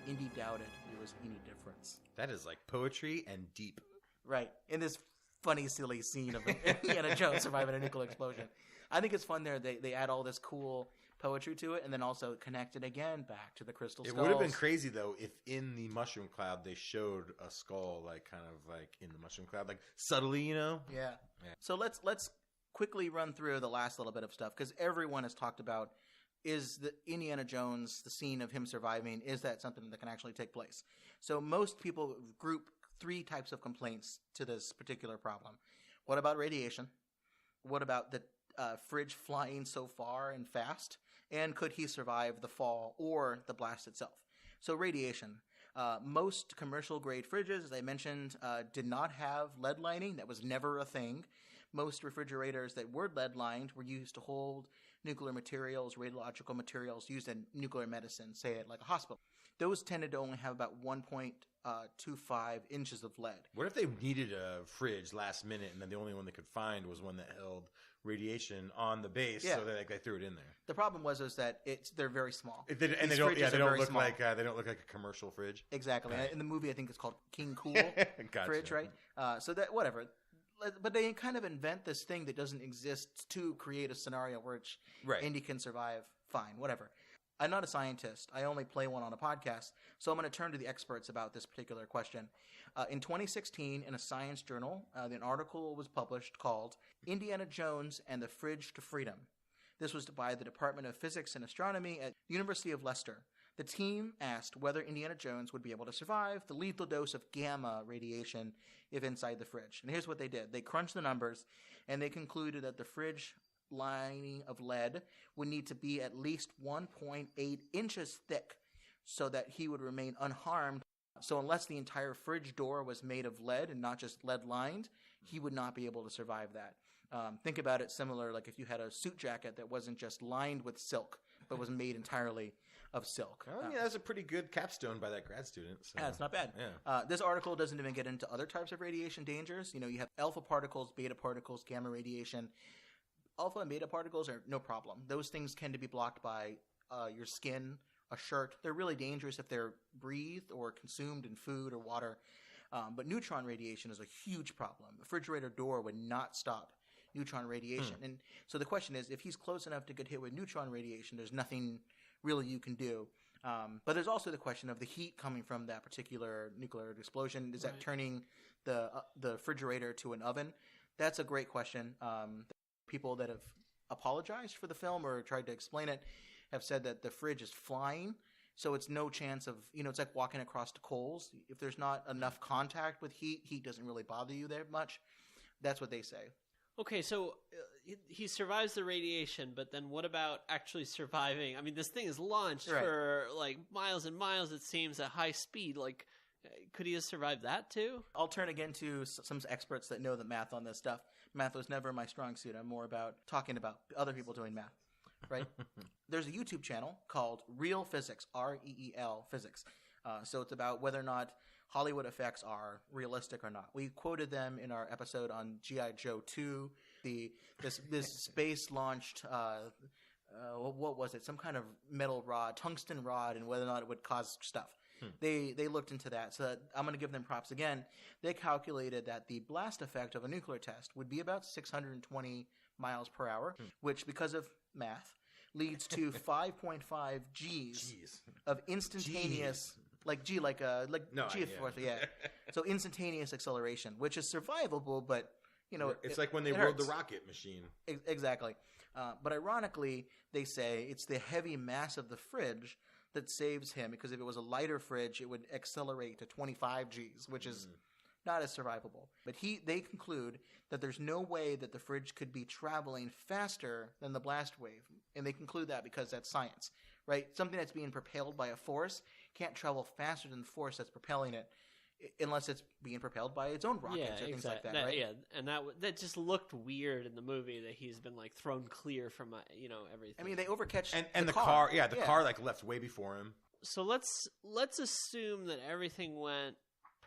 Indy doubted there was any difference." That is like poetry and deep. Right. In this funny, silly scene of Indiana Jones surviving a nuclear explosion. I think it's fun there. They add all this cool poetry to it and then also connect it again back to the crystal skulls. It would have been crazy, though, if in the mushroom cloud they showed a skull, like kind of like in the mushroom cloud, like subtly, you know? Yeah. So let's quickly run through the last little bit of stuff because everyone has talked about is the Indiana Jones, the scene of him surviving, is that something that can actually take place? So most people group 3 types of complaints to this particular problem. What about radiation? What about the fridge flying so far and fast? And could he survive the fall or the blast itself? So radiation. Most commercial-grade fridges, as I mentioned, did not have lead lining. That was never a thing. Most refrigerators that were lead-lined were used to hold nuclear materials, radiological materials used in nuclear medicine, say at like a hospital. Those tended to only have about 1.25 inches of lead. What if they needed a fridge last minute and then the only one they could find was one that held radiation on the base, so they threw it in there? The problem was that they're very small. They don't look like a commercial fridge. Exactly. In the movie, I think it's called King Cool Gotcha. fridge, right? So that whatever. But they kind of invent this thing that doesn't exist to create a scenario where Indy can survive. Fine, whatever. I'm not a scientist. I only play one on a podcast. So I'm going to turn to the experts about this particular question. In 2016, in a science journal, an article was published called Indiana Jones and the Fridge to Freedom. This was by the Department of Physics and Astronomy at the University of Leicester. The team asked whether Indiana Jones would be able to survive the lethal dose of gamma radiation if inside the fridge. And here's what they did. They crunched the numbers, and they concluded that the fridge lining of lead would need to be at least 1.8 inches thick so that he would remain unharmed. So unless the entire fridge door was made of lead and not just lead-lined, he would not be able to survive that. Think about it similar, like if you had a suit jacket that wasn't just lined with silk, but was made entirely of silk. Oh, yeah, that's a pretty good capstone by that grad student. So. Yeah, it's not bad. Yeah. This article doesn't even get into other types of radiation dangers. You know, you have alpha particles, beta particles, gamma radiation. Alpha and beta particles are no problem. Those things tend to be blocked by your skin, a shirt. They're really dangerous if they're breathed or consumed in food or water. But neutron radiation is a huge problem. A refrigerator door would not stop neutron radiation. And so the question is, if he's close enough to get hit with neutron radiation, there's nothing really you can do. But there's also the question of the heat coming from that particular nuclear explosion. Is that turning the refrigerator to an oven? That's a great question. People that have apologized for the film or tried to explain it have said that the fridge is flying, so it's no chance of, it's like walking across the coals. If there's not enough contact with heat doesn't really bother you that much. That's what they say. Okay, so he survives the radiation, but then what about actually surviving? I mean, this thing is launched for like miles and miles, it seems, at high speed. Like, could he have survived that too? I'll turn again to some experts that know the math on this stuff. Math was never my strong suit. I'm more about talking about other people doing math, right? There's a YouTube channel called Real Physics, REEL Physics. So it's about whether or not Hollywood effects are realistic or not. We quoted them in our episode on G.I. Joe 2, this space-launched, what was it? Some kind of metal rod, tungsten rod, and whether or not it would cause stuff. They looked into that, so I'm going to give them props again. They calculated that the blast effect of a nuclear test would be about 620 miles per hour, which, because of math, leads to 5.5 Gs of instantaneous... Like G, like G force, yeah. So instantaneous acceleration, which is survivable, but it's like when they rode the rocket machine. Exactly. But ironically, they say it's the heavy mass of the fridge that saves him, because if it was a lighter fridge, it would accelerate to 25 Gs, which is not as survivable. But they conclude that there's no way that the fridge could be traveling faster than the blast wave, and they conclude that because that's science. Right? Something that's being propelled by a force can't travel faster than the force that's propelling it, unless it's being propelled by its own rockets or things like that, right? Yeah, and that just looked weird in the movie, that he's been like thrown clear from everything. I mean, they overcatch and the car. Yeah, the car like left way before him. So let's assume that everything went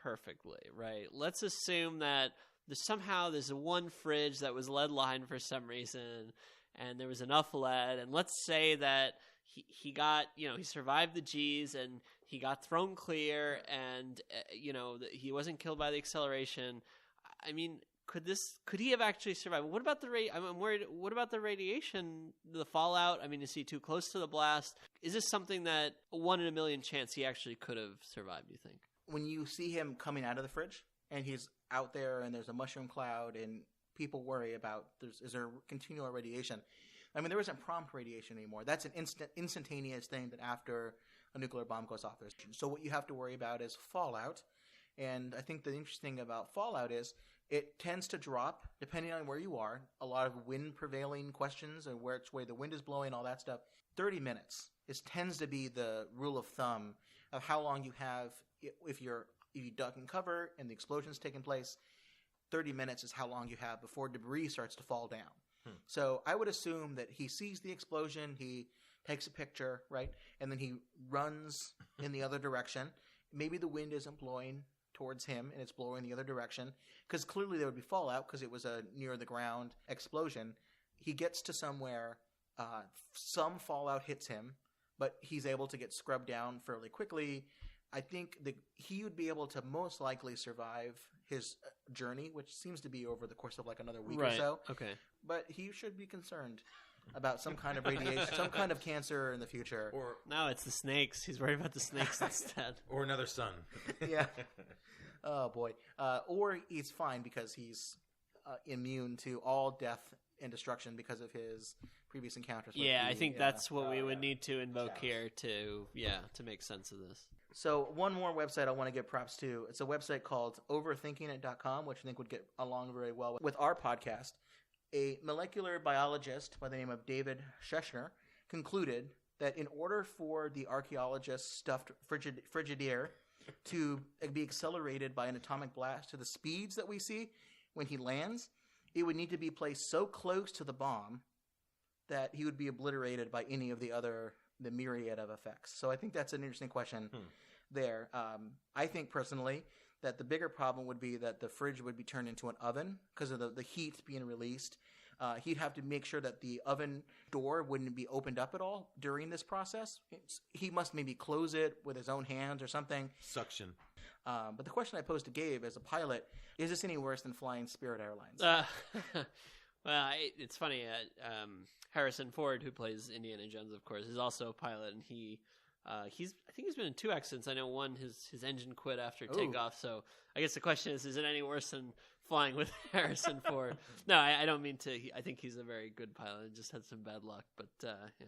perfectly, right? Let's assume that somehow there's one fridge that was lead lined for some reason, and there was enough lead, and let's say that he got, he survived the G's and he got thrown clear, and he wasn't killed by the acceleration. I mean, could he have actually survived? What about I'm worried. What about the radiation, the fallout? I mean, is he too close to the blast? Is this something that 1 in a million chance he actually could have survived, do you think? When you see him coming out of the fridge and he's out there and there's a mushroom cloud and people worry about is there continual radiation? I mean, there isn't prompt radiation anymore. That's an instantaneous thing that after a nuclear bomb goes off. So what you have to worry about is fallout. And I think the interesting thing about fallout is it tends to drop depending on where you are. A lot of wind prevailing questions and which way the wind is blowing, all that stuff. 30 minutes tends to be the rule of thumb of how long you have if you duck and cover and the explosion's taking place. 30 minutes is how long you have before debris starts to fall down. So I would assume that he sees the explosion, he takes a picture, right? And then he runs in the other direction. Maybe the wind isn't blowing towards him and it's blowing the other direction, because clearly there would be fallout because it was a near-the-ground explosion. He gets to somewhere, some fallout hits him, but he's able to get scrubbed down fairly quickly. I think he would be able to most likely survive his journey, which seems to be over the course of like another week or so. Okay. But he should be concerned about some kind of radiation, some kind of cancer in the future. Or no, it's the snakes. He's worried about the snakes instead. Or another son. Yeah. Oh, boy. Or he's fine because he's immune to all death and destruction because of his previous encounters. I think that's what we would need to invoke here to make sense of this. So one more website I want to give props to. It's a website called overthinkingit.com, which I think would get along very well with our podcast. A molecular biologist by the name of David Schechner concluded that in order for the archaeologist's stuffed Frigidaire to be accelerated by an atomic blast to the speeds that we see when he lands, it would need to be placed so close to the bomb that he would be obliterated by any of the myriad of effects. So I think that's an interesting question there. I think personally that the bigger problem would be that the fridge would be turned into an oven because of the heat being released. He'd have to make sure that the oven door wouldn't be opened up at all during this process. He must maybe close it with his own hands or something. Suction. But the question I posed to Gabe as a pilot, is this any worse than flying Spirit Airlines? Well, it's funny. Harrison Ford, who plays Indiana Jones, of course, is also a pilot, and he I think he's been in 2 accidents. I know one, his engine quit after takeoff. So I guess the question is it any worse than flying with Harrison Ford? No, I don't mean to. I think he's a very good pilot. And just had some bad luck, but yeah.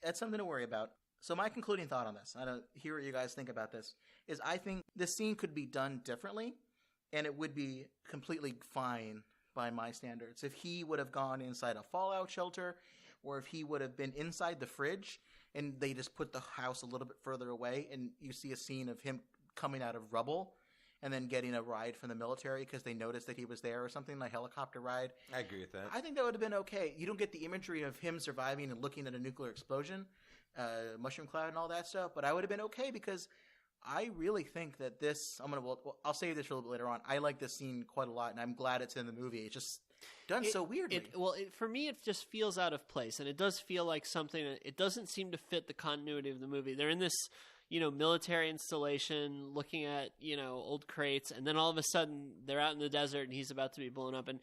That's something to worry about. So my concluding thought on this, I don't hear what you guys think about this, is I think this scene could be done differently, and it would be completely fine by my standards. If he would have gone inside a fallout shelter, or if he would have been inside the fridge, and they just put the house a little bit further away, and you see a scene of him coming out of rubble, and then getting a ride from the military because they noticed that he was there or something, like a helicopter ride. I agree with that. I think that would have been okay. You don't get the imagery of him surviving and looking at a nuclear explosion, mushroom cloud and all that stuff, but I would have been okay because I really think that this, I'll save this for a little bit later on. I like this scene quite a lot, and I'm glad it's in the movie. It's just done so weirdly. For me, it just feels out of place, and it does feel like something, it doesn't seem to fit the continuity of the movie. They're in this, military installation looking at, old crates, and then all of a sudden they're out in the desert and he's about to be blown up. And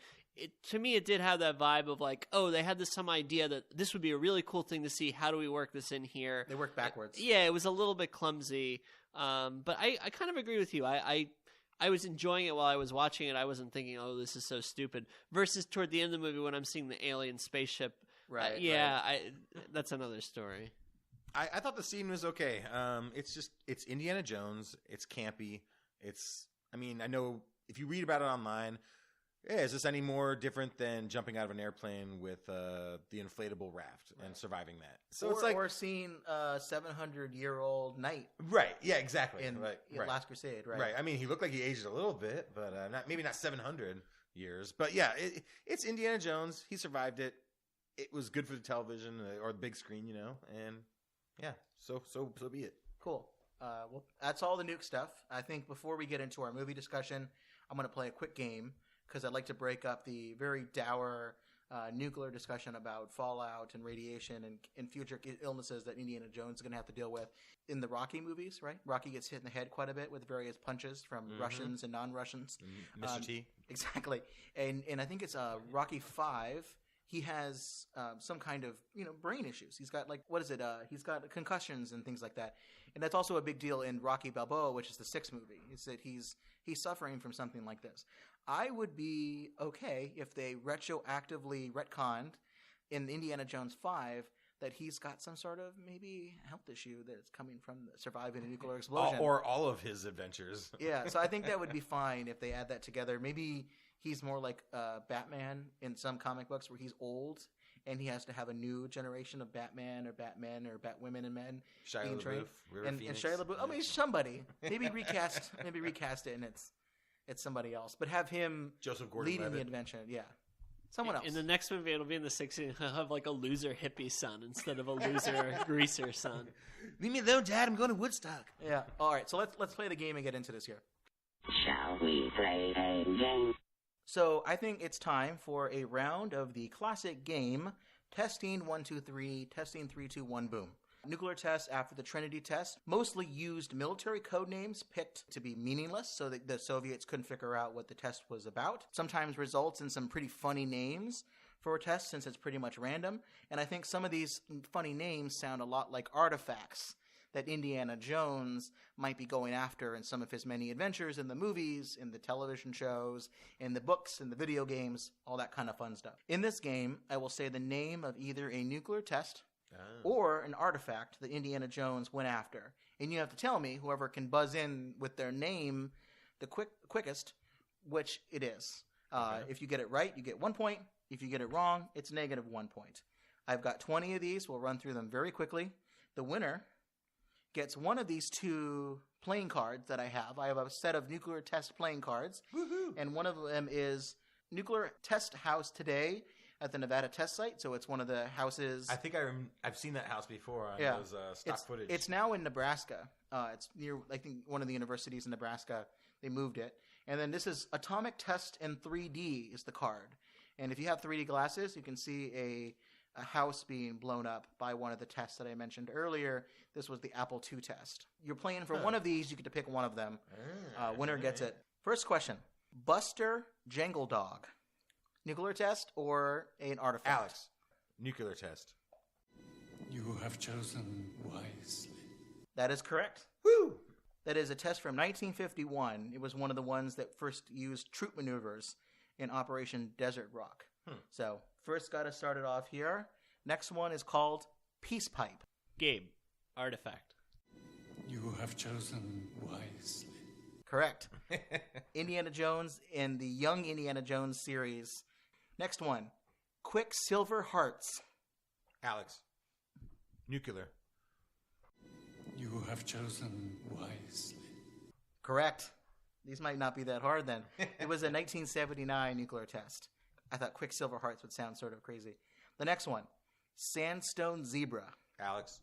to me, it did have that vibe of like, oh, they had some idea that this would be a really cool thing to see. How do we work this in here? They work backwards. It was a little bit clumsy. But I kind of agree with you. I was enjoying it while I was watching it. I wasn't thinking, oh, this is so stupid. Versus toward the end of the movie when I'm seeing the alien spaceship. Right. That's another story. I thought the scene was okay. It's Indiana Jones. It's campy. I know if you read about it online, is this any more different than jumping out of an airplane with the inflatable raft and surviving that? So it's like, or seeing a 700-year-old knight. Right. Yeah, exactly. In Last Crusade, right? Right. I mean, he looked like he aged a little bit, but maybe not 700 years. But yeah, it's Indiana Jones. He survived it. It was good for the television or the big screen, and yeah, so be it. Cool. Well, that's all the nuke stuff. I think before we get into our movie discussion, I'm going to play a quick game because I'd like to break up the very dour nuclear discussion about fallout and radiation and future illnesses that Indiana Jones is going to have to deal with in the Rocky movies, right? Rocky gets hit in the head quite a bit with various punches from Russians and non-Russians. Mr. T. Exactly. And I think it's Rocky 5. He has some kind of, brain issues. He's got he's got concussions and things like that. And that's also a big deal in Rocky Balboa, which is the 6th movie, is that he's suffering from something like this. I would be okay if they retroactively retconned in Indiana Jones 5 that he's got some sort of maybe health issue that's coming from surviving a nuclear explosion. Or all of his adventures. Yeah, so I think that would be fine if they add that together. Maybe he's more like Batman in some comic books where he's old and he has to have a new generation of Batman or Batwomen and men being trained. And Shia LaBeouf. I mean, somebody. Maybe recast it and it's somebody else. But have him Joseph leading the adventure. Yeah. Someone else. In the next movie, it'll be in the 60s. He'll have like a loser hippie son instead of a loser greaser son. Leave me alone, Dad. I'm going to Woodstock. Yeah. All right. So let's play the game and get into this here. Shall we play a game? So I think it's time for a round of the classic game, testing 1, 2, 3, testing 3, 2, 1, boom. Nuclear tests after the Trinity test mostly used military code names picked to be meaningless so that the Soviets couldn't figure out what the test was about. Sometimes results in some pretty funny names for a test since it's pretty much random. And I think some of these funny names sound a lot like artifacts that Indiana Jones might be going after in some of his many adventures in the movies, in the television shows, in the books, in the video games, all that kind of fun stuff. In this game, I will say the name of either a nuclear test or an artifact that Indiana Jones went after. And you have to tell me, whoever can buzz in with their name the quickest, which it is. If you get it right, you get 1 point. If you get it wrong, it's negative 1 point. I've got 20 of these. We'll run through them very quickly. The winner gets one of these 2 playing cards that I have. I have a set of nuclear test playing cards. Woohoo! And one of them is Nuclear Test House Today at the Nevada test site. So it's one of the houses. I think I've seen that house before on those stock footage. It's now in Nebraska. It's near, I think, one of the universities in Nebraska. They moved it. And then this is Atomic Test in 3D is the card. And if you have 3D glasses, you can see a house being blown up by one of the tests that I mentioned earlier. This was the Apple II test. You're playing for one of these. You get to pick one of them. Winner gets it. First question. Buster Jangle Dog. Nuclear test or an artifact? Alex. Nuclear test. You have chosen wisely. That is correct. Woo! That is a test from 1951. It was one of the ones that first used troop maneuvers in Operation Desert Rock. So, first got us started off here. Next one is called Peace Pipe. Gabe, artifact. You have chosen wisely. Correct. Indiana Jones in the Young Indiana Jones series. Next one, Quicksilver Hearts. Alex. Nuclear. You have chosen wisely. Correct. These might not be that hard then. It was a 1979 nuclear test. I thought Quicksilver Hearts would sound sort of crazy. The next one, Sandstone Zebra. Alex.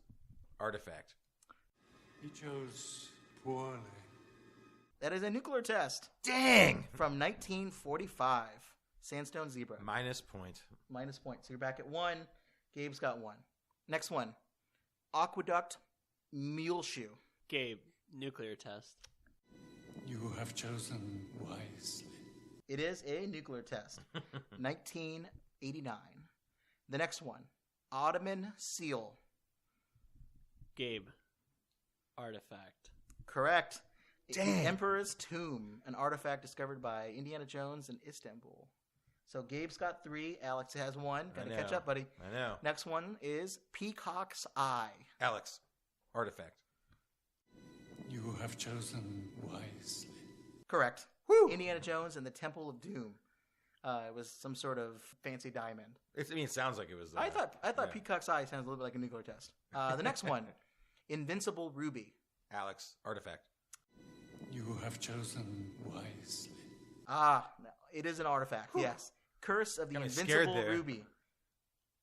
Artifact. You chose poorly. That is a nuclear test Dang! from 1945. Sandstone Zebra. Minus point. Minus point. So you're back at 1. Gabe's got 1. Next one, Aqueduct Muleshoe. Gabe, nuclear test. You have chosen wisely. It is a nuclear test. 1989. The next one, Ottoman Seal. Gabe, artifact. Correct. Dang. The Emperor's Tomb, an artifact discovered by Indiana Jones in Istanbul. So Gabe's got 3. Alex has 1. Got to catch up, buddy. I know. Next one is Peacock's Eye. Alex. Artifact. You have chosen wisely. Correct. Woo! Indiana Jones and the Temple of Doom. It was some sort of fancy diamond. It sounds like it was. I thought yeah. Peacock's Eye sounds a little bit like a nuclear test. The next one, Invincible Ruby. Alex. Artifact. You have chosen wisely. No, it is an artifact. Whew. Yes. Curse of the Got me scared Invincible there. Ruby.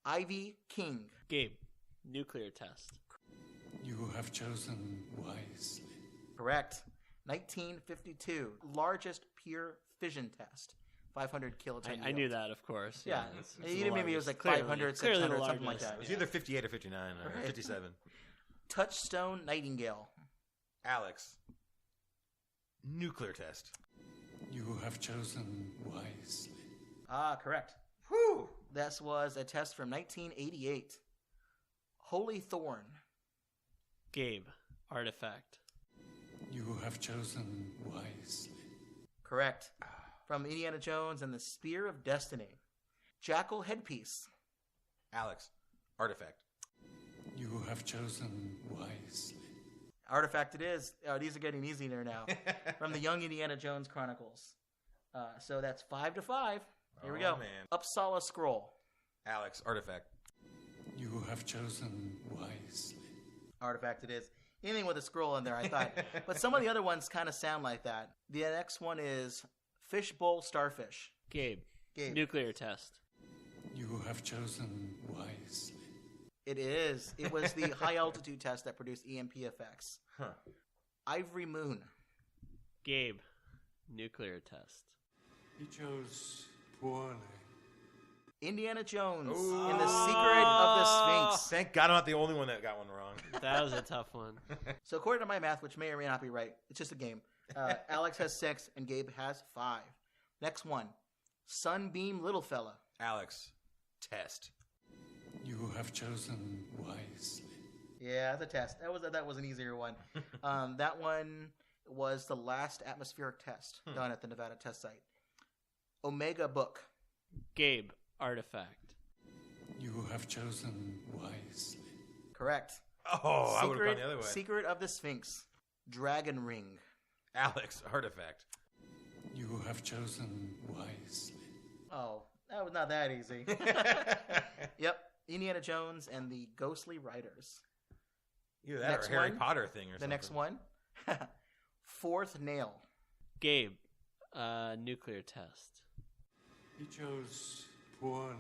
Ivy King. Gabe, nuclear test. You have chosen wisely. Correct. 1952, largest pure fission test. 500 kilotons. I knew that, of course. Yeah. it's You the didn't maybe it was largest. like Clearly- 500, clearly the 600, something like largest. that. It was Yeah. either 58 or 59 or Right. 57. Touchstone Nightingale. Alex. Nuclear test. You have chosen wisely. Correct. Whew! This was a test from 1988. Holy Thorn. Gabe, artifact. You have chosen wisely. Correct. From Indiana Jones and the Spear of Destiny. Jackal Headpiece. Alex. Artifact. You have chosen wisely. Artifact it is. These are getting easier now. From the Young Indiana Jones Chronicles. So that's 5-5. Here we go. Man. Uppsala Scroll. Alex. Artifact. You have chosen wisely. Artifact it is. Anything with a scroll in there, I thought. But some of the other ones kind of sound like that. The next one is Fishbowl Starfish. Gabe, Gabe. nuclear test. You have chosen wisely. It is. It was the high altitude test that produced EMP effects. Huh. Ivory Moon. Gabe, nuclear test. You chose poorly. Indiana Jones Ooh. in the Secret of the Sphinx. Thank God I'm not the only one that got one wrong. That was a tough one. So according to my math, which may or may not be right, it's just a game. Alex has 6 and Gabe has 5. Next one, Sunbeam Little Fella. Alex. Test. You have chosen wisely. Yeah, that's a test. That was an easier one. That one was the last atmospheric test done at the Nevada test site. Omega Book. Gabe, artifact. You have chosen wisely. Correct. Oh, I would have gone the other way. Secret of the Sphinx. Dragon Ring. Alex. Artifact. You have chosen wisely. Oh, that was not that easy. Yep. Indiana Jones and the Ghostly Riders. Either that Next or a Harry one. Potter thing or The something. next one. Fourth Nail. Gabe, nuclear test. You chose poorly.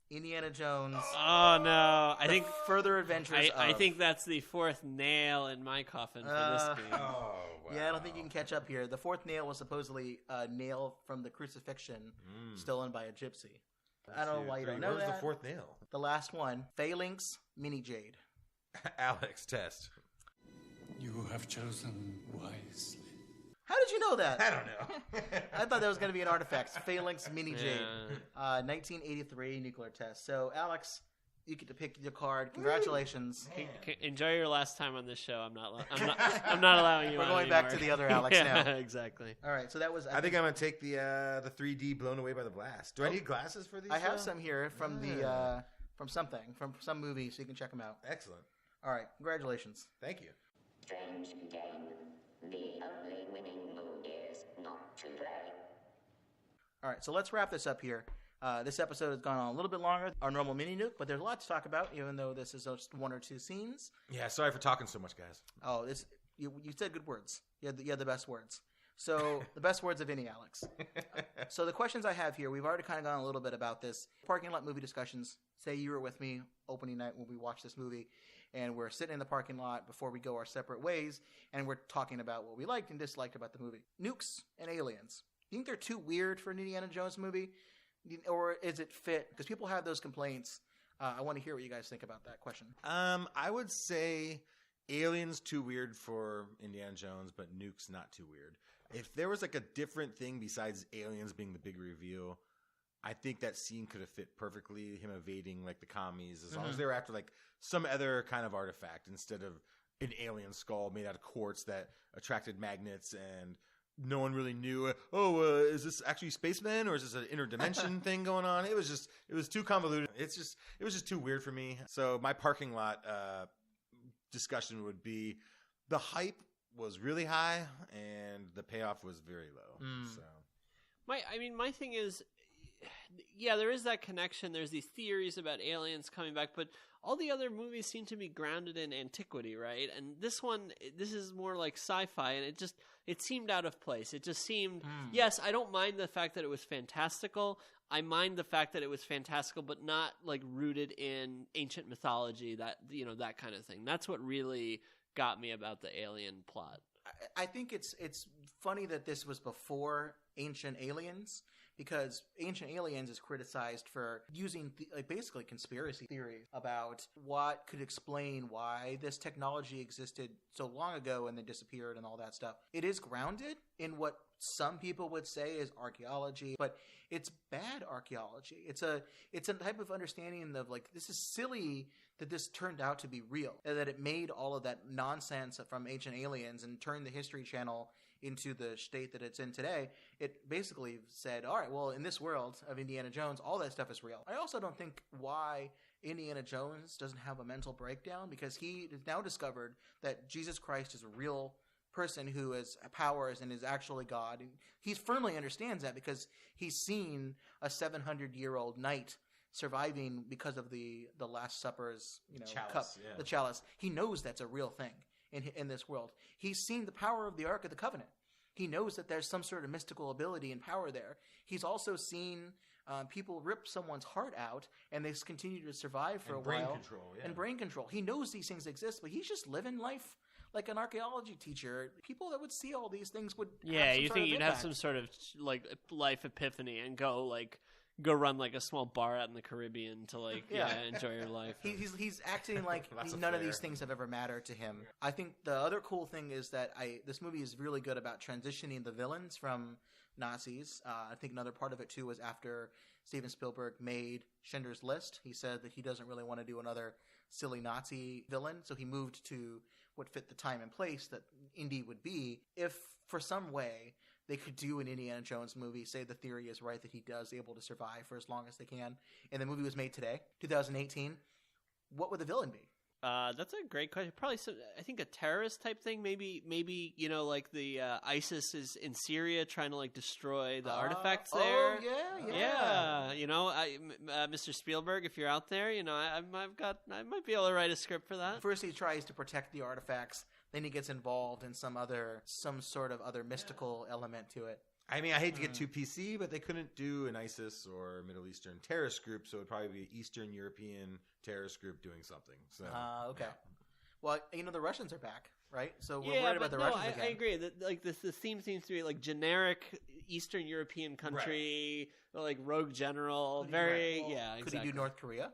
Indiana Jones. Oh no! I think Further Adventures I of. think that's the fourth nail in my coffin for this game. Oh, wow. Yeah, I don't think you can catch up here. The fourth nail was supposedly a nail from the crucifixion stolen by a gypsy. I don't know why you don't know Where's that. the fourth nail? The last one, Phalanx Mini Jade. Alex. Test. You have chosen wisely. How did you know that? I don't know. I thought that was going to be an artifact. Phalanx Mini Jade. Yeah. 1983 nuclear test. So, Alex, You get to pick your card. Congratulations. Enjoy your last time on this show. I'm not allowing you. We're on going back to anymore. the other Alex yeah, now. Exactly. All right, so that was. I think I'm gonna take the 3D blown away by the blast. Do I need glasses for these? I have some here from from some movie, so you can check them out. Excellent. All right, congratulations. Thank you. Strange game. The only winning move is not to play. All right, so let's wrap this up here. This episode has gone on a little bit longer, our normal Mini-Nuke, but there's a lot to talk about, even though this is just 1 or 2 scenes. Yeah, sorry for talking so much, guys. Oh, you said good words. You had the best words. So, the best words of any, Alex. So, the questions I have here, we've already kind of gone a little bit about this. Parking lot movie discussions. Say you were with me opening night when we watched this movie, and we're sitting in the parking lot before we go our separate ways, and we're talking about what we liked and disliked about the movie. Nukes and aliens. You think they're too weird for an Indiana Jones movie? Or is it fit? Because people have those complaints. I want to hear what you guys think about that question. I would say aliens too weird for Indiana Jones, but nukes not too weird. If there was like a different thing besides aliens being the big reveal, I think that scene could have fit perfectly. Him evading like the commies, as long as they were after like some other kind of artifact instead of an alien skull made out of quartz that attracted magnets and no one really knew, is this actually spacemen or is this an interdimension thing going on? It was too convoluted. It was just too weird for me. So my parking lot discussion would be the hype was really high and the payoff was very low. So My thing is, yeah, there is that connection. There's these theories about aliens coming back, but all the other movies seem to be grounded in antiquity, right? And this is more like sci-fi, and it seemed out of place. It just seemed, yes, I don't mind the fact that it was fantastical. I mind the fact that it was fantastical, but not like rooted in ancient mythology, that kind of thing. That's what really got me about the alien plot. I think it's funny that this was before Ancient Aliens, because Ancient Aliens is criticized for using basically conspiracy theories about what could explain why this technology existed so long ago and then disappeared and all that stuff. It is grounded in what some people would say is archaeology, but it's bad archaeology. It's a type of understanding of like, this is silly that this turned out to be real, that it made all of that nonsense from Ancient Aliens and turned the History Channel into the state that it's in today. It basically said, all right, well, in this world of Indiana Jones, all that stuff is real. I also don't think why Indiana Jones doesn't have a mental breakdown, because he has now discovered that Jesus Christ is a real person who has powers and is actually God. And he firmly understands that because he's seen a 700-year-old knight surviving because of the Last Supper's chalice, cup, yeah. The chalice. He knows that's a real thing in this world. He's seen the power of the Ark of the Covenant. He knows that there's some sort of mystical ability and power there. He's also seen people rip someone's heart out, and they continue to survive for a brain while. control, yeah. And brain control. He knows these things exist, but he's just living life like an archaeology teacher. People that would see all these things would Yeah, have you some think sort of you'd have impact. some sort of like life epiphany and go run like a small bar out in the Caribbean to enjoy your life. He's acting like Lots of none of flair. these things have ever mattered to him. I think the other cool thing is that this movie is really good about transitioning the villains from Nazis. I think another part of it too was after Steven Spielberg made Schindler's List, he said that he doesn't really want to do another silly Nazi villain, so he moved to what fit the time and place that Indy would be. If for some way they could do an Indiana Jones movie, say the theory is right that he does able to survive for as long as they can, and the movie was made today, 2018, what would the villain be? That's a great question. Probably I think a terrorist type thing. Maybe like the ISIS is in Syria trying to like destroy the artifacts there. Oh yeah. Mr. Spielberg, if you're out there, I might be able to write a script for that. First he tries to protect the artifacts, then he gets involved in some sort of other mystical element to it. I mean, I hate to get too PC, but they couldn't do an ISIS or Middle Eastern terrorist group, so it would probably be an Eastern European terrorist group doing something. So, Okay. yeah. Well, the Russians are back, right? So we're worried about the Russians again. I agree. Like the theme seems to be like generic Eastern European country, like rogue general. Very, Well, yeah. Could Exactly. he do North Korea?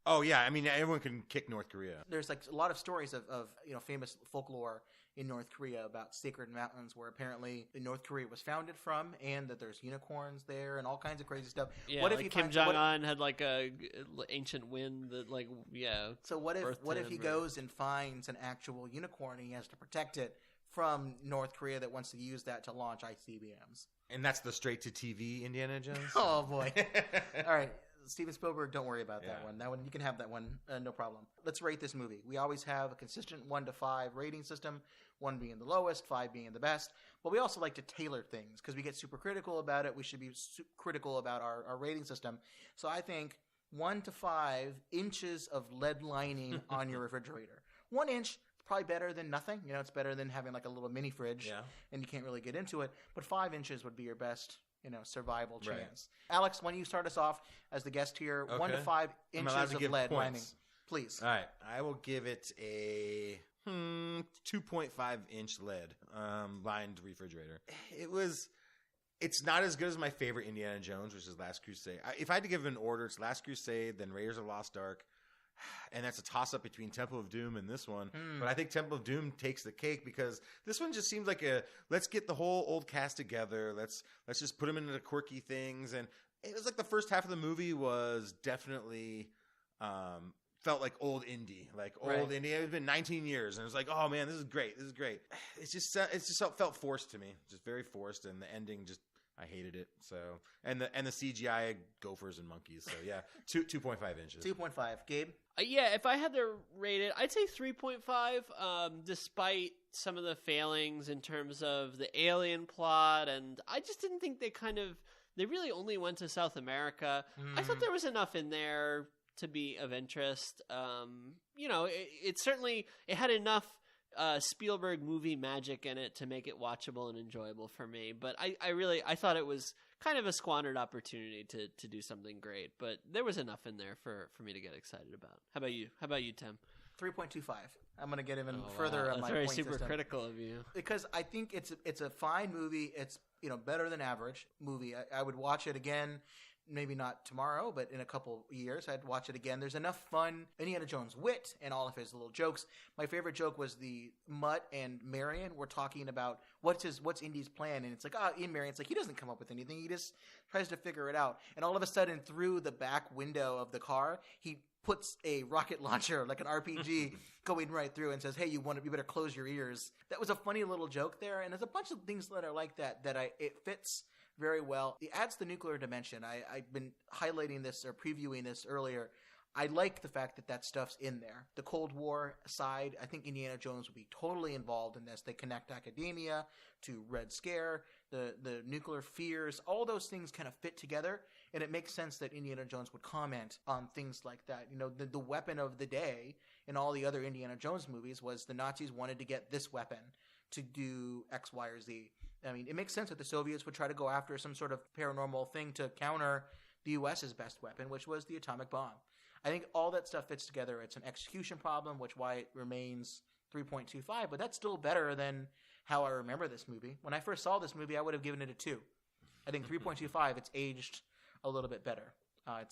Oh yeah, I mean everyone can kick North Korea. There's like a lot of stories of famous folklore in North Korea about sacred mountains where apparently North Korea was founded from, and that there's unicorns there and all kinds of crazy stuff. Yeah, what if like he Kim finds- Jong Un had like a ancient wind that So what if he goes and finds an actual unicorn and he has to protect it from North Korea that wants to use that to launch ICBMs? And that's the straight to TV Indiana Jones. Oh boy! All right, Steven Spielberg, don't worry about that Yeah. one. That one you can have that one, no problem. Let's rate this movie. We always have a consistent 1 to 5 rating system. 1 being the lowest, 5 being the best. But we also like to tailor things because we get super critical about it. We should be critical about our rating system. So I think 1 to 5 inches of lead lining on your refrigerator. 1 inch, probably better than nothing. It's better than having like a little mini fridge and you can't really get into it. But 5 inches would be your best, survival chance. Right. Alex, why don't you start us off as the guest here? Okay. 1 to 5 I'm allowed inches to of give lead points. lining. Please. All right, I will give it a 2.5 inch lead lined refrigerator. It's not as good as my favorite Indiana Jones, which is Last Crusade. If I had to give an order, it's Last Crusade, then Raiders of the Lost Ark, and that's a toss-up between Temple of Doom and this one. But I think Temple of Doom takes the cake because this one just seems like let's get the whole old cast together. Let's just put them into quirky things. And it was like the first half of the movie was definitely felt like old indie. Indie. It had been 19 years, and it was like, oh man, this is great. It just felt forced to me, just very forced, and the ending just. I hated it. So and the CGI gophers and monkeys. So yeah, 2.5 inches. 2.5. Gabe? Yeah, if I had to rate it, I'd say 3.5, despite some of the failings in terms of the alien plot, and I just didn't think they really only went to South America. I thought there was enough in there to be of interest. It certainly had enough Spielberg movie magic in it to make it watchable and enjoyable for me. But I thought it was kind of a squandered opportunity to do something great. But there was enough in there for me to get excited about. How about you, Tim? 3.25. I'm going to get even further Wow. on my That's very point super system. critical of you. Because I think it's a fine movie. It's better than average movie. I would watch it again. Maybe not tomorrow, but in a couple years, I'd watch it again. There's enough fun. Indiana Jones' wit and all of his little jokes. My favorite joke was the Mutt and Marion were talking about what's Indy's plan, and it's like, Ian Marion's like, he doesn't come up with anything. He just tries to figure it out. And all of a sudden, through the back window of the car, he puts a rocket launcher, like an RPG, going right through and says, hey, you better close your ears. That was a funny little joke there, and there's a bunch of things that are like that it fits very well. It adds the nuclear dimension. I've been highlighting this or previewing this earlier. I like the fact that stuff's in there. The Cold War side, I think Indiana Jones would be totally involved in this. They connect academia to Red Scare, the nuclear fears, all those things kind of fit together, and it makes sense that Indiana Jones would comment on things like that. The weapon of the day in all the other Indiana Jones movies was the Nazis wanted to get this weapon to do X, Y, or Z. I mean, it makes sense that the Soviets would try to go after some sort of paranormal thing to counter the U.S.'s best weapon, which was the atomic bomb. I think all that stuff fits together. It's an execution problem, which why it remains 3.25, but that's still better than how I remember this movie. When I first saw this movie, I would have given it a 2. I think 3.25, it's aged a little bit better.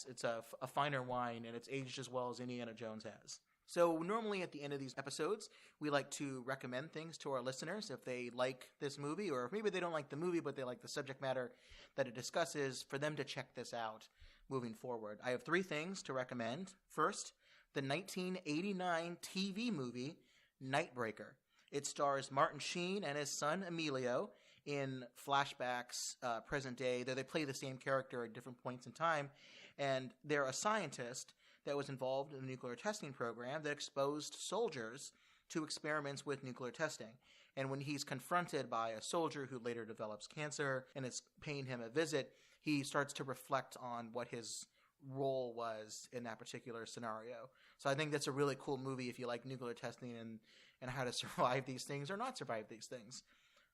It's a finer wine, and it's aged as well as Indiana Jones has. So normally at the end of these episodes, we like to recommend things to our listeners if they like this movie, or if maybe they don't like the movie, but they like the subject matter that it discusses, for them to check this out moving forward. I have 3 things to recommend. First, the 1989 TV movie, Nightbreaker. It stars Martin Sheen and his son, Emilio, in flashbacks, present day. They play the same character at different points in time, and they're a scientist that was involved in a nuclear testing program that exposed soldiers to experiments with nuclear testing. And when he's confronted by a soldier who later develops cancer and is paying him a visit, he starts to reflect on what his role was in that particular scenario. So I think that's a really cool movie if you like nuclear testing and how to survive these things or not survive these things.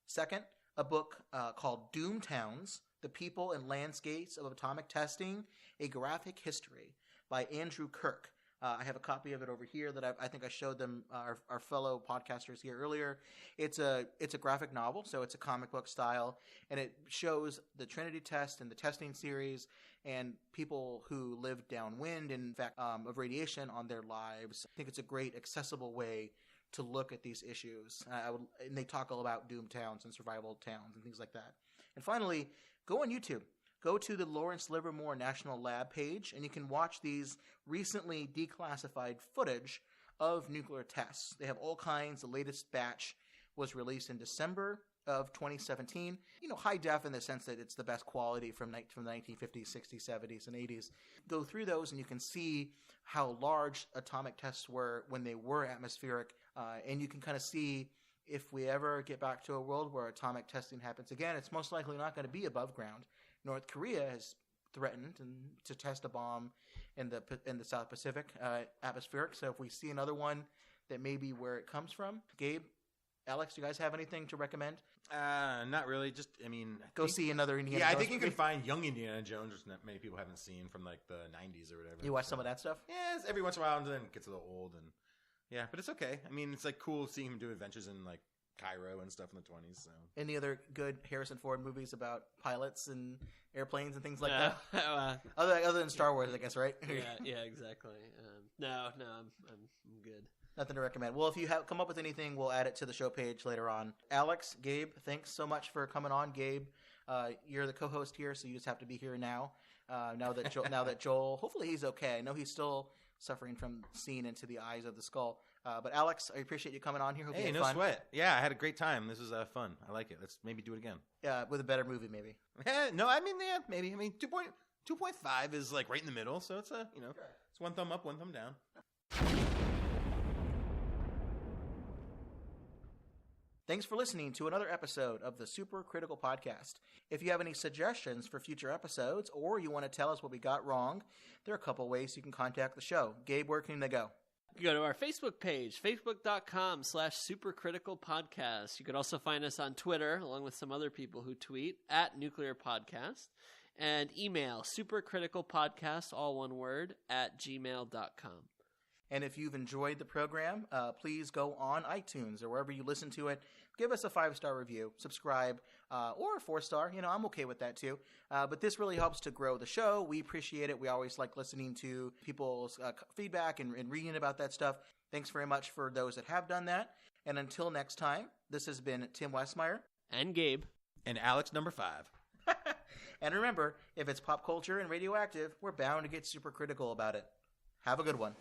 Second, a book called Doom Towns, The People and Landscapes of Atomic Testing, A Graphic History by Andrew Kirk. I have a copy of it over here that I think I showed them, our fellow podcasters here earlier. It's a graphic novel, so it's a comic book style, and it shows the Trinity test and the testing series and people who lived downwind, in fact, of radiation on their lives. I think it's a great, accessible way to look at these issues. And they talk all about doomed towns and survival towns and things like that. And finally, go on YouTube. Go to the Lawrence Livermore National Lab page, and you can watch these recently declassified footage of nuclear tests. They have all kinds. The latest batch was released in December of 2017. High def in the sense that it's the best quality from the 1950s, 60s, 70s, and 80s. Go through those, and you can see how large atomic tests were when they were atmospheric, and you can kind of see if we ever get back to a world where atomic testing happens again, it's most likely not going to be above ground. North Korea has threatened to test a bomb in the South Pacific atmospheric. So if we see another one, that may be where it comes from. Gabe, Alex, do you guys have anything to recommend? Not really. Just, Go see another Indiana Jones. Jones. I think you can find young Indiana Jones, which not many people haven't seen from like the 90s or whatever. You watch some of that stuff? Yeah, every once in a while, and then it gets a little old, and yeah, but it's okay. It's like cool seeing him do adventures in like Cairo and stuff in the 20s. So, any other good Harrison Ford movies about pilots and airplanes and things like that? Other than Star Wars, I guess, right? yeah, exactly. No, I'm good. Nothing to recommend. Well, if you have come up with anything, we'll add it to the show page later on. Alex, Gabe, thanks so much for coming on. Gabe, you're the co-host here, so you just have to be here now. Now that Joel, hopefully he's okay. I know he's still suffering from seeing into the eyes of the skull. But Alex, I appreciate you coming on here. Hope you had no fun. Sweat. Yeah, I had a great time. This was fun. I like it. Let's maybe do it again. With a better movie, maybe. No, maybe. 2.5 is like right in the middle, so it's it's one thumb up, one thumb down. Thanks for listening to another episode of the Super Critical Podcast. If you have any suggestions for future episodes, or you want to tell us what we got wrong, there are a couple ways you can contact the show. Gabe, where can they go? You go to our Facebook page, facebook.com/supercriticalpodcast. You could also find us on Twitter, along with some other people who tweet, @nuclearpodcast. And email supercriticalpodcast, all one word, @gmail.com. And if you've enjoyed the program, please go on iTunes or wherever you listen to it. Give us a 5-star review, subscribe, or a 4-star. I'm okay with that too. But this really helps to grow the show. We appreciate it. We always like listening to people's feedback and reading about that stuff. Thanks very much for those that have done that. And until next time, this has been Tim Westmyer. And Gabe. And Alex, number 5. And remember, if it's pop culture and radioactive, we're bound to get super critical about it. Have a good one.